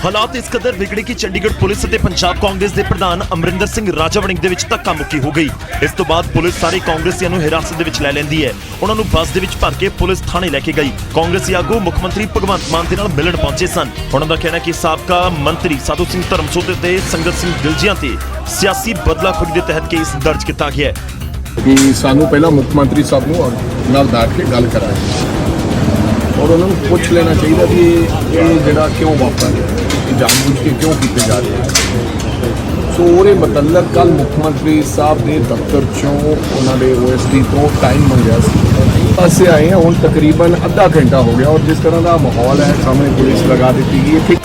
ਹਾਲਾਤ ਇਸ ਕਦਰ ਵਿਗੜੇ ਕਿ ਚੰਡੀਗੜ੍ਹ ਪੁਲਿਸ ਅਤੇ ਪੰਜਾਬ ਕਾਂਗਰਸ ਦੇ ਪ੍ਰਧਾਨ ਅਮਰਿੰਦਰ ਸਿੰਘ ਰਾਜਾ ਵੜਿੰਗ ਦੇ ਵਿੱਚ ਧੱਕਾ ਮੁੱਕੀ ਹੋ ਗਈ। ਇਸ ਤੋਂ ਬਾਅਦ ਪੁਲਿਸ ਸਾਰੇ ਕਾਂਗਰਸੀਆਂ ਨੂੰ ਹਿਰਾਸਤ ਦੇ ਵਿੱਚ ਲੈ ਲੈਂਦੀ ਹੈ। ਉਹਨਾਂ ਨੂੰ ਬੱਸ ਦੇ ਵਿੱਚ ਭਰ ਕੇ ਪੁਲਿਸ ਥਾਣੇ ਲੈ ਕੇ ਗਈ। ਕਾਂਗਰਸੀ ਆਗੂ ਮੁੱਖ ਮੰਤਰੀ ਭਗਵੰਤ ਮਾਨ ਦੇ ਨਾਲ ਮਿਲਣ ਪਹੁੰਚੇ ਸਨ। ਉਹਨਾਂ ਦਾ ਕਹਿਣਾ ਕਿ ਸਾਬਕਾ ਮੰਤਰੀ ਸਾਧੂ ਸਿੰਘ ਧਰਮਸੋਤ ਤੇ ਸੰਗਤ ਸਿੰਘ ਦਿਲਜੀਆਂ ਤੇ ਸਿਆਸੀ ਬਦਲਾਖੋਰੀ ਦੇ ਤਹਿਤ ਕੇਸ ਦਰਜ ਕੀਤਾ ਗਿਆ ਹੈ। ਕਿ ਸਾਨੂੰ ਪਹਿਲਾਂ ਮੁੱਖ ਮੰਤਰੀ ਸਾਹਿਬ ਨੂੰ ਨਾਲ ਬੈਠ ਕੇ ਗੱਲ ਕਰਾਂਗੇ ਔਰ ਉਹਨਾਂ ਨੂੰ ਪੁੱਛ ਲੈਣਾ ਚਾਹੀਦਾ ਵੀ ਇਹ ਜਿਹੜਾ ਕਿਉਂ ਵਾਪਰ ਰਿਹਾ, ਇਹ ਜਾਣਬੁੱਝ ਕੇ ਕਿਉਂ ਕੀਤੇ ਜਾ ਰਹੇ ਹਨ। ਸੋ ਉਹਦੇ ਮਤਲਬ ਕੱਲ ਮੁੱਖ ਮੰਤਰੀ ਸਾਹਿਬ ਦੇ ਦਫ਼ਤਰ ਚੋਂ ਉਹਨਾਂ ਦੇ OSD ਤੋਂ ਟਾਈਮ ਮੰਗਿਆ ਸੀ। ਅਸੀਂ ਆਏ ਹਾਂ ਹੁਣ ਤਕਰੀਬਨ ਅੱਧਾ ਘੰਟਾ ਹੋ ਗਿਆ ਔਰ ਜਿਸ ਤਰ੍ਹਾਂ ਦਾ ਮਾਹੌਲ ਹੈ ਸਾਹਮਣੇ ਪੁਲਿਸ ਲਗਾ ਦਿੱਤੀ ਗਈ ਹੈ।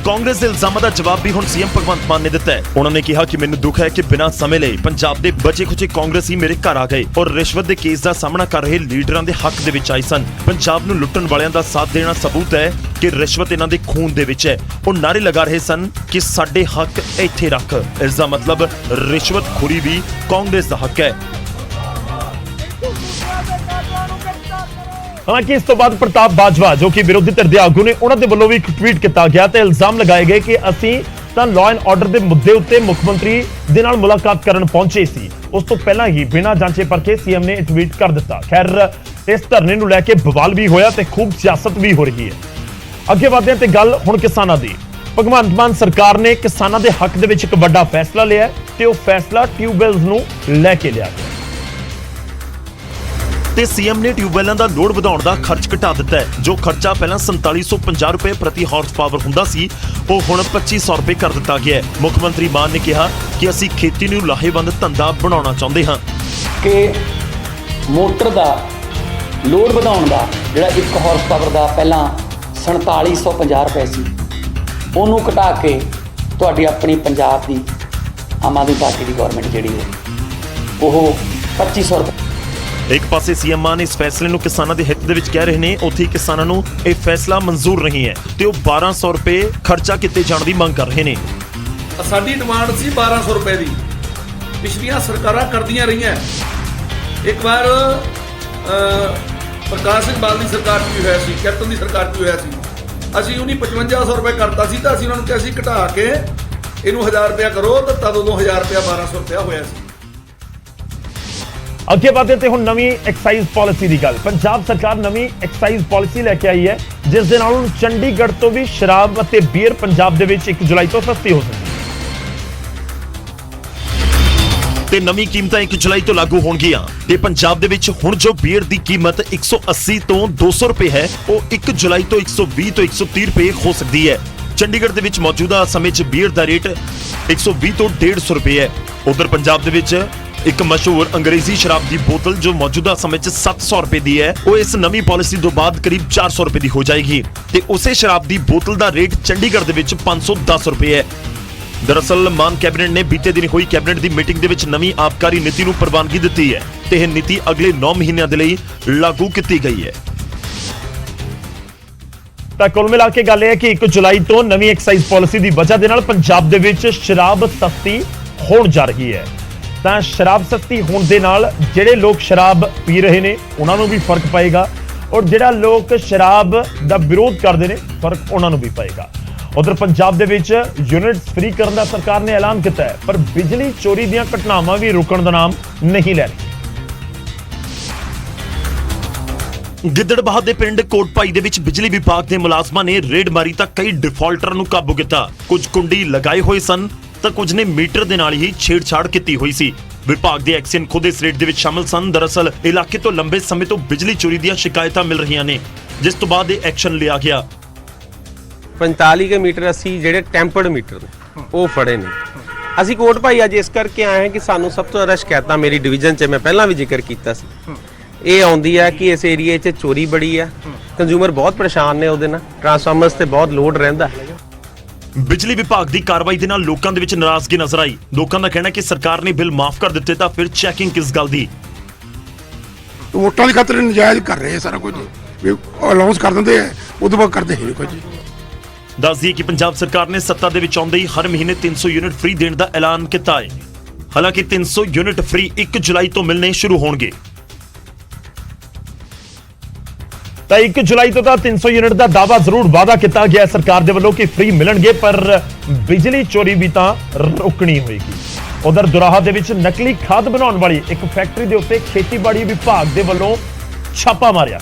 ਕਾਂਗਰਸ ਦੇ ਇਲਜ਼ਾਮਾਂ ਦਾ ਜਵਾਬ ਵੀ ਹੁਣ ਸੀਐਮ ਭਗਵੰਤ ਮਾਨ ਨੇ ਦਿੱਤਾ ਹੈ। ਉਹਨਾਂ ਨੇ ਕਿਹਾ ਕਿ ਮੈਨੂੰ ਦੁੱਖ ਹੈ ਕਿ ਬਿਨਾਂ ਸਮੇਂ ਲਈ ਪੰਜਾਬ ਦੇ ਬਚੇ-ਖੁਚੇ ਕਾਂਗਰਸੀ ਮੇਰੇ ਘਰ ਆ ਗਏ ਔਰ ਰਿਸ਼ਵਤ ਦੇ ਕੇਸ ਦਾ ਸਾਹਮਣਾ ਕਰ ਰਹੇ ਲੀਡਰਾਂ ਦੇ ਹੱਕ ਦੇ ਵਿੱਚ ਆਏ ਸਨ। ਪੰਜਾਬ ਨੂੰ ਲੁੱਟਣ ਵਾਲਿਆਂ ਦਾ ਸਾਥ ਦੇਣਾ ਸਬੂਤ ਹੈ ਕਿ ਰਿਸ਼ਵਤ ਇਹਨਾਂ ਦੇ ਖੂਨ ਦੇ ਵਿੱਚ ਹੈ। ਉਹ ਨਾਰੇ ਲਗਾ ਰਹੇ ਸਨ ਕਿ ਸਾਡੇ ਹੱਕ ਇੱਥੇ ਰੱਖ। ਇਸ ਦਾ ਮਤਲਬ ਰਿਸ਼ਵਤਖੋਰੀ ਵੀ ਕਾਂਗਰਸ ਦਾ ਹੱਕ ਹੈ। ਹਾਲਾਂਕਿ ਇਸ ਤੋਂ ਬਾਅਦ ਪ੍ਰਤਾਪ ਬਾਜਵਾ ਜੋ ਕਿ ਵਿਰੋਧੀ ਧਿਰ ਦੇ ਆਗੂ ਨੇ, ਉਹਨਾਂ ਦੇ ਵੱਲੋਂ ਵੀ ਇੱਕ ਟਵੀਟ ਕੀਤਾ ਗਿਆ ਤੇ ਇਲਜ਼ਾਮ ਲਗਾਏ ਗਏ ਕਿ ਅਸੀਂ ਤਾਂ ਲਾਅ ਐਂਡ ਆਰਡਰ ਦੇ ਮੁੱਦੇ ਉੱਤੇ ਮੁੱਖ ਮੰਤਰੀ ਦੇ ਨਾਲ ਮੁਲਾਕਾਤ ਕਰਨ ਪਹੁੰਚੇ ਸੀ। ਉਸ ਤੋਂ ਪਹਿਲਾਂ ਹੀ ਬਿਨਾਂ ਜਾਂਚੇ ਪਰਖੇ ਸੀਐਮ ਨੇ ਟਵੀਟ ਕਰ ਦਿੱਤਾ। ਖੈਰ, ਇਸ ਧਰਨੇ ਨੂੰ ਲੈ ਕੇ ਬਵਾਲ ਵੀ ਹੋਇਆ ਤੇ ਖੂਬ ਸਿਆਸਤ ਵੀ ਹੋ ਰਹੀ ਹੈ। ਅੱਗੇ ਵਧਦੇ ਹਾਂ ਤੇ ਗੱਲ ਹੁਣ ਕਿਸਾਨਾਂ ਦੀ। ਭਗਵੰਤ ਮਾਨ ਸਰਕਾਰ ਨੇ ਕਿਸਾਨਾਂ ਦੇ ਹੱਕ ਦੇ ਵਿੱਚ ਇੱਕ ਵੱਡਾ ਫੈਸਲਾ ਲਿਆ ਤੇ ਉਹ ਫੈਸਲਾ ਟਿਊਬਵੈਲਸ ਨੂੰ ਲੈ ਕੇ ਲਿਆ ਗਿਆ ਤੇ ਸੀਐਮ ਨੇ ਟਿਊਬਵੈਲਾਂ ਦਾ ਲੋਡ ਵਧਾਉਣ ਦਾ ਖਰਚ ਘਟਾ ਦਿੱਤਾ ਹੈ। ਜੋ ਖਰਚਾ ਪਹਿਲਾਂ 4750 ਰੁਪਏ ਪ੍ਰਤੀ ਹਾਰਸ ਪਾਵਰ ਹੁੰਦਾ ਸੀ, ਉਹ ਹੁਣ 2500 ਰੁਪਏ ਕਰ ਦਿੱਤਾ ਗਿਆ ਹੈ। ਮੁੱਖ ਮੰਤਰੀ ਮਾਨ ਨੇ ਕਿਹਾ ਕਿ ਅਸੀਂ ਖੇਤੀ ਨੂੰ ਲਾਹੇਵੰਦ ਧੰਦਾ ਬਣਾਉਣਾ ਚਾਹੁੰਦੇ ਹਾਂ ਕਿ ਮੋਟਰ ਦਾ ਲੋਡ ਵਧਾਉਣ ਦਾ ਜਿਹੜਾ 1 ਹਾਰਸ ਪਾਵਰ ਦਾ ਪਹਿਲਾਂ 4750 ਰੁਪਏ ਸੀ, ਉਹਨੂੰ ਘਟਾ ਕੇ ਤੁਹਾਡੀ ਆਪਣੀ ਪੰਜਾਬ ਦੀ ਆਮ ਆਦਮੀ ਪਾਰਟੀ ਦੀ ਗਵਰਨਮੈਂਟ ਜਿਹੜੀ ਹੈ ਉਹ 2500 ਰੁਪਏ। ਇੱਕ ਪਾਸੇ ਸੀਐਮ ਮਾਨ ਇਸ ਫੈਸਲੇ ਨੂੰ ਕਿਸਾਨਾਂ ਦੇ ਹਿੱਤ ਦੇ ਵਿੱਚ ਕਹਿ ਰਹੇ ਨੇ, ਉੱਥੇ ਕਿਸਾਨਾਂ ਨੂੰ ਇਹ ਫੈਸਲਾ ਮਨਜ਼ੂਰ ਨਹੀਂ ਹੈ ਤੇ ਉਹ 1200 ਰੁਪਏ ਖਰਚਾ ਕੀਤੇ ਜਾਣ ਦੀ ਮੰਗ ਕਰ ਰਹੇ ਨੇ। ਸਾਡੀ ਡਿਮਾਂਡ ਸੀ 1200 ਰੁਪਏ ਦੀ, ਪਿਛਲੀਆਂ ਸਰਕਾਰਾਂ ਕਰਦੀਆਂ ਰਹੀਆਂ। ਇੱਕ ਵਾਰ ਪ੍ਰਕਾਸ਼ ਸਿੰਘ ਬਾਦਲ ਦੀ ਸਰਕਾਰ 'ਚ ਵੀ ਹੋਇਆ ਸੀ, ਕੈਪਟਨ ਦੀ ਸਰਕਾਰ 'ਚ ਵੀ ਹੋਇਆ ਸੀ। ਅਸੀਂ ਉਹਨੀ 5500 ਰੁਪਏ ਕਰਤਾ ਸੀ ਤਾਂ ਅਸੀਂ ਉਹਨਾਂ ਨੂੰ ਕਿਹਾ ਸੀ ਘਟਾ ਕੇ ਇਹਨੂੰ 1000 ਰੁਪਇਆ ਕਰੋ, ਤਾਂ ਤਦ ਉਦੋਂ 1000 ਰੁਪਇਆ 1200 ਰੁਪਇਆ ਹੋਇਆ ਸੀ। ਅੱਗੇ ਵਧਦੇ ਤੇ ਹੁਣ ਨਵੀਂ ਐਕਸਾਈਜ਼ ਪਾਲਿਸੀ ਦੀ ਗੱਲ। ਪੰਜਾਬ ਸਰਕਾਰ ਨਵੀਂ ਐਕਸਾਈਜ਼ ਪਾਲਿਸੀ ਲੈ ਕੇ ਆਈ ਹੈ, ਜਿਸ ਦੇ ਨਾਲ ਹੁਣ ਚੰਡੀਗੜ੍ਹ ਤੋਂ ਵੀ ਸ਼ਰਾਬ ਅਤੇ ਬੀਅਰ ਪੰਜਾਬ ਦੇ ਵਿੱਚ 1 ਜੁਲਾਈ ਤੋਂ ਸਸਤੀ ਹੋ ਸਕਦੀ ਹੈ ਤੇ ਨਵੀਂ ਕੀਮਤਾਂ 1 ਜੁਲਾਈ ਤੋਂ ਲਾਗੂ ਹੋਣਗੀਆਂ ਤੇ ਪੰਜਾਬ ਦੇ ਵਿੱਚ ਹੁਣ ਜੋ ਬੀਅਰ ਦੀ ਕੀਮਤ 180 ਤੋਂ 200 ਰੁਪਏ ਹੈ, ਉਹ 1 ਜੁਲਾਈ ਤੋਂ 120 ਤੋਂ 130 ਰੁਪਏ ਹੋ ਸਕਦੀ ਹੈ। ਚੰਡੀਗੜ੍ਹ ਦੇ ਵਿੱਚ ਮੌਜੂਦਾ ਸਮੇਂ 'ਚ ਬੀਅਰ ਦਾ ਰੇਟ 120 ਤੋਂ 150 ਰੁਪਏ ਹੈ। ਉਧਰ ਪੰਜਾਬ ਦੇ ਵਿੱਚ ਇੱਕ ਮਸ਼ਹੂਰ ਅੰਗਰੇਜ਼ੀ ਸ਼ਰਾਬ ਦੀ ਬੋਤਲ ਜੋ ਮੌਜੂਦਾ ਸਮੇਂ 'ਚ 700 ਰੁਪਏ ਦੀ ਹੈ, ਉਹ ਇਸ ਨਵੀਂ ਪਾਲਿਸੀ ਤੋਂ ਬਾਅਦ ਕਰੀਬ 400 ਰੁਪਏ ਦੀ ਹੋ ਜਾਏਗੀ ਤੇ ਉਸੇ ਸ਼ਰਾਬ ਦੀ ਬੋਤਲ ਦਾ ਰੇਟ ਚੰਡੀਗੜ੍ਹ ਦੇ ਵਿੱਚ 510 ਰੁਪਏ ਹੈ। ਦਰਅਸਲ ਮਾਨ ਕੈਬਨਿਟ ਨੇ ਬੀਤੇ ਦਿਨ ਹੋਈ ਕੈਬਨਿਟ ਦੀ ਮੀਟਿੰਗ ਦੇ ਵਿੱਚ ਨਵੀਂ ਆਬਕਾਰੀ ਨੀਤੀ ਨੂੰ ਪ੍ਰਵਾਨਗੀ ਦਿੱਤੀ ਹੈ ਤੇ ਇਹ ਨੀਤੀ ਅਗਲੇ 9 ਮਹੀਨਿਆਂ ਦੇ ਲਈ ਲਾਗੂ ਕੀਤੀ ਗਈ ਹੈ। ਤਾਂ ਕੁੱਲ ਮਿਲਾ ਕੇ ਗੱਲ ਇਹ ਹੈ ਕਿ 1 ਜੁਲਾਈ ਤੋਂ ਨਵੀਂ ਐਕਸਾਈਜ਼ ਪਾਲਿਸੀ ਦੀ ਵਜ੍ਹਾ ਦੇ ਨਾਲ ਪੰਜਾਬ ਦੇ ਵਿੱਚ ਸ਼ਰਾਬ ਸਸਤੀ ਹੋਣ ਜਾ ਰਹੀ ਹੈ। ਤਾਂ ਸ਼ਰਾਬ ਸਸਤੀ ਹੋਣ ਦੇ ਨਾਲ ਜਿਹੜੇ ਲੋਕ ਸ਼ਰਾਬ ਪੀ ਰਹੇ ਨੇ ਉਹਨਾਂ ਨੂੰ ਵੀ ਫਰਕ ਪਏਗਾ ਔਰ ਜਿਹੜਾ ਲੋਕ ਸ਼ਰਾਬ ਦਾ ਵਿਰੋਧ ਕਰਦੇ ਨੇ ਫਰਕ ਉਹਨਾਂ ਨੂੰ ਵੀ ਪਏਗਾ। ਉਧਰ ਪੰਜਾਬ ਦੇ ਵਿੱਚ ਯੂਨਿਟਸ ਫ੍ਰੀ ਕਰਨ ਦਾ ਸਰਕਾਰ ਨੇ ਐਲਾਨ ਕੀਤਾ ਹੈ, ਪਰ ਬਿਜਲੀ ਚੋਰੀ ਦੀਆਂ ਘਟਨਾਵਾਂ ਵੀ ਰੁਕਣ ਦਾ ਨਾਮ ਨਹੀਂ ਲੈ ਰਹੀਆਂ। ਗਿੱਦੜਬਾਹਾ ਦੇ ਪਿੰਡ ਕੋਟਪਾਈ ਦੇ ਵਿੱਚ ਬਿਜਲੀ ਵਿਭਾਗ ਦੇ ਮੁਲਾਜ਼ਮਾਂ ਨੇ ਰੇਡ ਮਾਰੀ ਤਾਂ ਕਈ ਡਿਫਾਲਟਰਾਂ ਨੂੰ ਕਾਬੂ ਕੀਤਾ। ਕੁਝ ਕੁੰਡੀ ਲਗਾਏ ਹੋਏ ਸਨ ਤਾਂ ਕੁਝ ਨੇ ਮੀਟਰ ਦੇ ਨਾਲ ਹੀ ਛੇੜਛਾੜ ਕੀਤੀ ਹੋਈ ਸੀ। ਵਿਭਾਗ ਦੇ ਐਕਸ਼ਨ ਖੁਦ ਇਸ ਰੇਡ ਦੇ ਵਿੱਚ ਸ਼ਾਮਲ ਸਨ। ਦਰਅਸਲ ਇਲਾਕੇ ਤੋਂ ਲੰਬੇ ਸਮੇਂ ਤੋਂ ਬਿਜਲੀ ਚੋਰੀ ਦੀਆਂ ਸ਼ਿਕਾਇਤਾਂ ਮਿਲ ਰਹੀਆਂ ਨੇ, ਜਿਸ ਤੋਂ ਬਾਅਦ ਇਹ ਐਕਸ਼ਨ ਲਿਆ ਗਿਆ। 45 ਕੇ ਮੀਟਰ ਅਸੀਂ ਜਿਹੜੇ ਟੈਂਪਰਡ ਮੀਟਰ ਨੇ ਉਹ ਫੜੇ ਨੇ। ਅਸੀਂ ਕੋਟ ਭਾਈ ਅੱਜ ਇਸ ਕਰਕੇ ਆਏ ਹਾਂ ਕਿ ਸਾਨੂੰ ਸਭ ਤੋਂ ਜ਼ਿਆਦਾ ਸ਼ਿਕਾਇਤਾਂ ਮੇਰੀ ਡਿਵੀਜ਼ਨ 'ਚ ਮੈਂ ਪਹਿਲਾਂ ਵੀ ਜ਼ਿਕਰ ਕੀਤਾ ਸੀ, ਇਹ ਆਉਂਦੀ ਹੈ ਕਿ ਇਸ ਏਰੀਏ 'ਚ ਚੋਰੀ ਬੜੀ ਹੈ, ਕੰਜ਼ਿਊਮਰ ਬਹੁਤ ਪਰੇਸ਼ਾਨ ਨੇ ਉਹਦੇ ਨਾਲ, ਟਰਾਂਸਫਾਰਮਰਸ ਤੇ ਬਹੁਤ ਲੋਡ ਰਹਿੰਦਾ। ਬਿਜਲੀ ਵਿਭਾਗ ਦੀ ਕਾਰਵਾਈ ਦੇ ਨਾਲ ਲੋਕਾਂ ਦੇ ਵਿੱਚ ਨਾਰਾਜ਼ਗੀ ਨਜ਼ਰ ਆਈ। ਲੋਕਾਂ ਦਾ ਕਹਿਣਾ ਕਿ ਸਰਕਾਰ ਨੇ ਬਿੱਲ ਮਾਫ ਕਰ ਦਿੱਤੇ ਤਾਂ ਫਿਰ ਚੈਕਿੰਗ ਕਿਸ ਗੱਲ ਦੀ? ਵੋਟਾਂ ਦੀ ਖਾਤਰ ਨਜਾਇਜ਼ ਕਰ ਰਹੇ ਸਾਰਾ ਕੁਝ, ਅਨਾਉਂਸ ਕਰ ਦਿੰਦੇ ਆ ਉਦੋਂ ਬਾਅਦ ਕਰਦੇ ਹੀ ਨਹੀਂ ਕੁਝ। ਦੱਸ ਦਈਏ ਕਿ ਪੰਜਾਬ ਸਰਕਾਰ ਨੇ ਸੱਤਾ ਦੇ ਵਿੱਚ ਆਉਂਦੇ ਹੀ ਹਰ ਮਹੀਨੇ 300 ਯੂਨਿਟ ਫ੍ਰੀ ਦੇਣ ਦਾ ਐਲਾਨ ਕੀਤਾ ਹੈ। ਹਾਲਾਂਕਿ 300 ਯੂਨਿਟ ਫ੍ਰੀ 1 ਜੁਲਾਈ ਤੋਂ ਮਿਲਣੇ ਸ਼ੁਰੂ ਹੋਣਗੇ। ਤਾਂ 1 ਜੁਲਾਈ ਤੋਂ ਤਾਂ 300 ਯੂਨਿਟ ਦਾ ਦਾਅਵਾ ਜ਼ਰੂਰ ਵਾਅਦਾ ਕੀਤਾ ਗਿਆ ਸਰਕਾਰ ਦੇ ਵੱਲੋਂ ਕਿ ਫ੍ਰੀ ਮਿਲਣਗੇ, ਪਰ ਬਿਜਲੀ ਚੋਰੀ ਵੀ ਤਾਂ ਰੁਕਣੀ ਹੋਏਗੀ। ਉਧਰ ਦੁਰਾਹਾ ਦੇ ਵਿੱਚ ਨਕਲੀ ਖਾਦ ਬਣਾਉਣ ਵਾਲੀ ਇੱਕ ਫੈਕਟਰੀ ਦੇ ਉੱਤੇ ਖੇਤੀਬਾੜੀ ਵਿਭਾਗ ਦੇ ਵੱਲੋਂ ਛਾਪਾ ਮਾਰਿਆ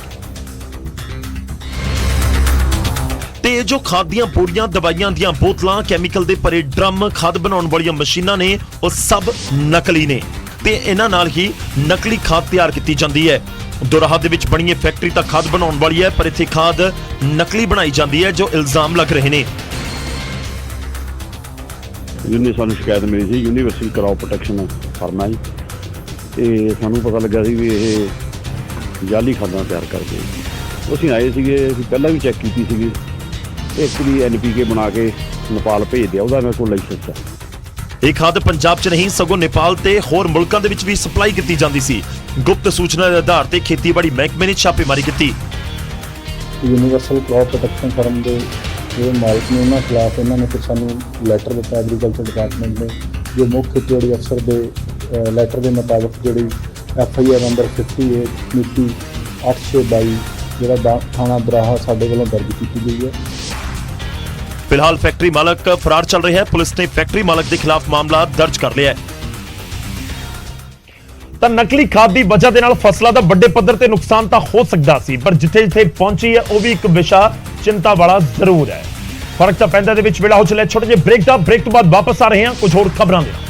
ਤੇ ਇਹ ਜੋ ਖਾਦ ਦੀਆਂ ਬੋਰੀਆਂ, ਦਵਾਈਆਂ ਦੀਆਂ ਬੋਤਲਾਂ, ਕੈਮੀਕਲ ਦੇ ਭਰੇ ਡਰਮ, ਖਾਦ ਬਣਾਉਣ ਵਾਲੀਆਂ ਮਸ਼ੀਨਾਂ ਨੇ ਉਹ ਸਭ ਨਕਲੀ ਨੇ ਤੇ ਇਹਨਾਂ ਨਾਲ ਹੀ ਨਕਲੀ ਖਾਦ ਤਿਆਰ ਕੀਤੀ ਜਾਂਦੀ ਹੈ। ਦੁਰਾਹਾ ਦੇ ਵਿੱਚ ਬਣੀ ਇਹ ਫੈਕਟਰੀ ਤਾਂ ਖਾਦ ਬਣਾਉਣ ਵਾਲੀ ਹੈ, ਪਰ ਇੱਥੇ ਖਾਦ ਨਕਲੀ ਬਣਾਈ ਜਾਂਦੀ ਹੈ ਜੋ ਇਲਜ਼ਾਮ ਲੱਗ ਰਹੇ ਨੇ। ਜਿਹਨੇ ਸਾਨੂੰ ਸ਼ਿਕਾਇਤ ਮਿਲੀ ਸੀ ਯੂਨੀਵਰਸਲ ਕ੍ਰੌਪ ਪ੍ਰੋਟੈਕਸ਼ਨ ਫਰਮ ਹੈ ਤੇ ਸਾਨੂੰ ਪਤਾ ਲੱਗਾ ਸੀ ਵੀ ਇਹ ਜਾਲੀ ਖਾਦਾਂ ਤਿਆਰ ਕਰਦੇ। ਅਸੀਂ ਆਏ ਸੀਗੇ, ਅਸੀਂ ਪਹਿਲਾਂ ਵੀ ਚੈੱਕ ਕੀਤੀ ਸੀਗੀ, ਇੱਕ ਦੀ NPK ਬਣਾ ਕੇ ਨੇਪਾਲ ਭੇਜ ਦਿਆ, ਉਹਦਾ ਮੇਰੇ ਕੋਲ ਲਾਇਸੈਂਸ ਹੈ। ਇਹ ਖਾਦ ਪੰਜਾਬ 'ਚ ਨਹੀਂ ਸਗੋਂ ਨੇਪਾਲ ਤੇ ਹੋਰ ਮੁਲਕਾਂ ਦੇ ਵਿੱਚ ਵੀ ਸਪਲਾਈ ਕੀਤੀ ਜਾਂਦੀ ਸੀ। ਗੁਪਤ ਸੂਚਨਾ ਦੇ ਆਧਾਰ ਤੇ ਖੇਤੀਬਾੜੀ ਮਹਿਕਮੇ ਨੇ ਛਾਪੇਮਾਰੀ ਕੀਤੀ। ਯੂਨੀਵਰਸਲ ਕ੍ਰੌਪ ਪ੍ਰੋਟੈਕਸ਼ਨ ਫਰਮ ਦੇ ਜੋ ਮਾਲਕ ਨੇ ਉਹਨਾਂ ਖਿਲਾਫ ਇਹਨਾਂ ਨੇ ਫਿਰ ਸਾਨੂੰ ਲੈਟਰ ਦਿੱਤਾ ਐਗਰੀਕਲਚਰ ਡਿਪਾਰਟਮੈਂਟ ਨੇ, ਜੋ ਮੁੱਖ ਖੇਤੀਬਾੜੀ ਅਫਸਰ ਦੇ ਲੈਟਰ ਦੇ ਮੁਤਾਬਕ ਜਿਹੜੀ FIR ਨੰਬਰ 58 ਮਿਤੀ 822 ਜਿਹੜਾ ਥਾਣਾ ਦਰਾਹਾ ਸਾਡੇ ਵੱਲੋਂ ਦਰਜ ਕੀਤੀ ਗਈ ਹੈ। ਫਿਲਹਾਲ ਫੈਕਟਰੀ ਮਾਲਕ ਫਰਾਰ ਚੱਲ ਰਿਹਾ ਹੈ। ਪੁਲਿਸ ਨੇ ਫੈਕਟਰੀ ਮਾਲਕ ਦੇ ਖਿਲਾਫ ਮਾਮਲਾ ਦਰਜ ਕਰ ਲਿਆ ਹੈ। ਤਾਂ ਨਕਲੀ ਖਾਦ ਦੀ ਵਜ੍ਹਾ ਦੇ ਨਾਲ ਫਸਲਾਂ ਦਾ ਵੱਡੇ ਪੱਧਰ ਤੇ ਨੁਕਸਾਨ ਤਾਂ ਹੋ ਸਕਦਾ ਸੀ, ਪਰ ਜਿੱਥੇ ਪਹੁੰਚੀ ਹੈ ਉਹ ਵੀ ਇੱਕ ਵਿਸ਼ਾ ਚਿੰਤਾ ਵਾਲਾ ਜ਼ਰੂਰ ਹੈ। ਫਰਕ ਤਾਂ ਪੈਂਦਾ ਦੇ ਵਿੱਚ ਵੇਲਾ ਹੋ ਚੱਲਿਆ ਛੋਟੇ ਜਿਹੇ ਬ੍ਰੇਕ ਦਾ। ਬ੍ਰੇਕ ਤੋਂ ਬਾਅਦ ਵਾਪਸ ਆ ਰਹੇ ਹਾਂ ਕੁਝ ਹੋਰ ਖਬਰਾਂ ਦੇ ਨਾਲ।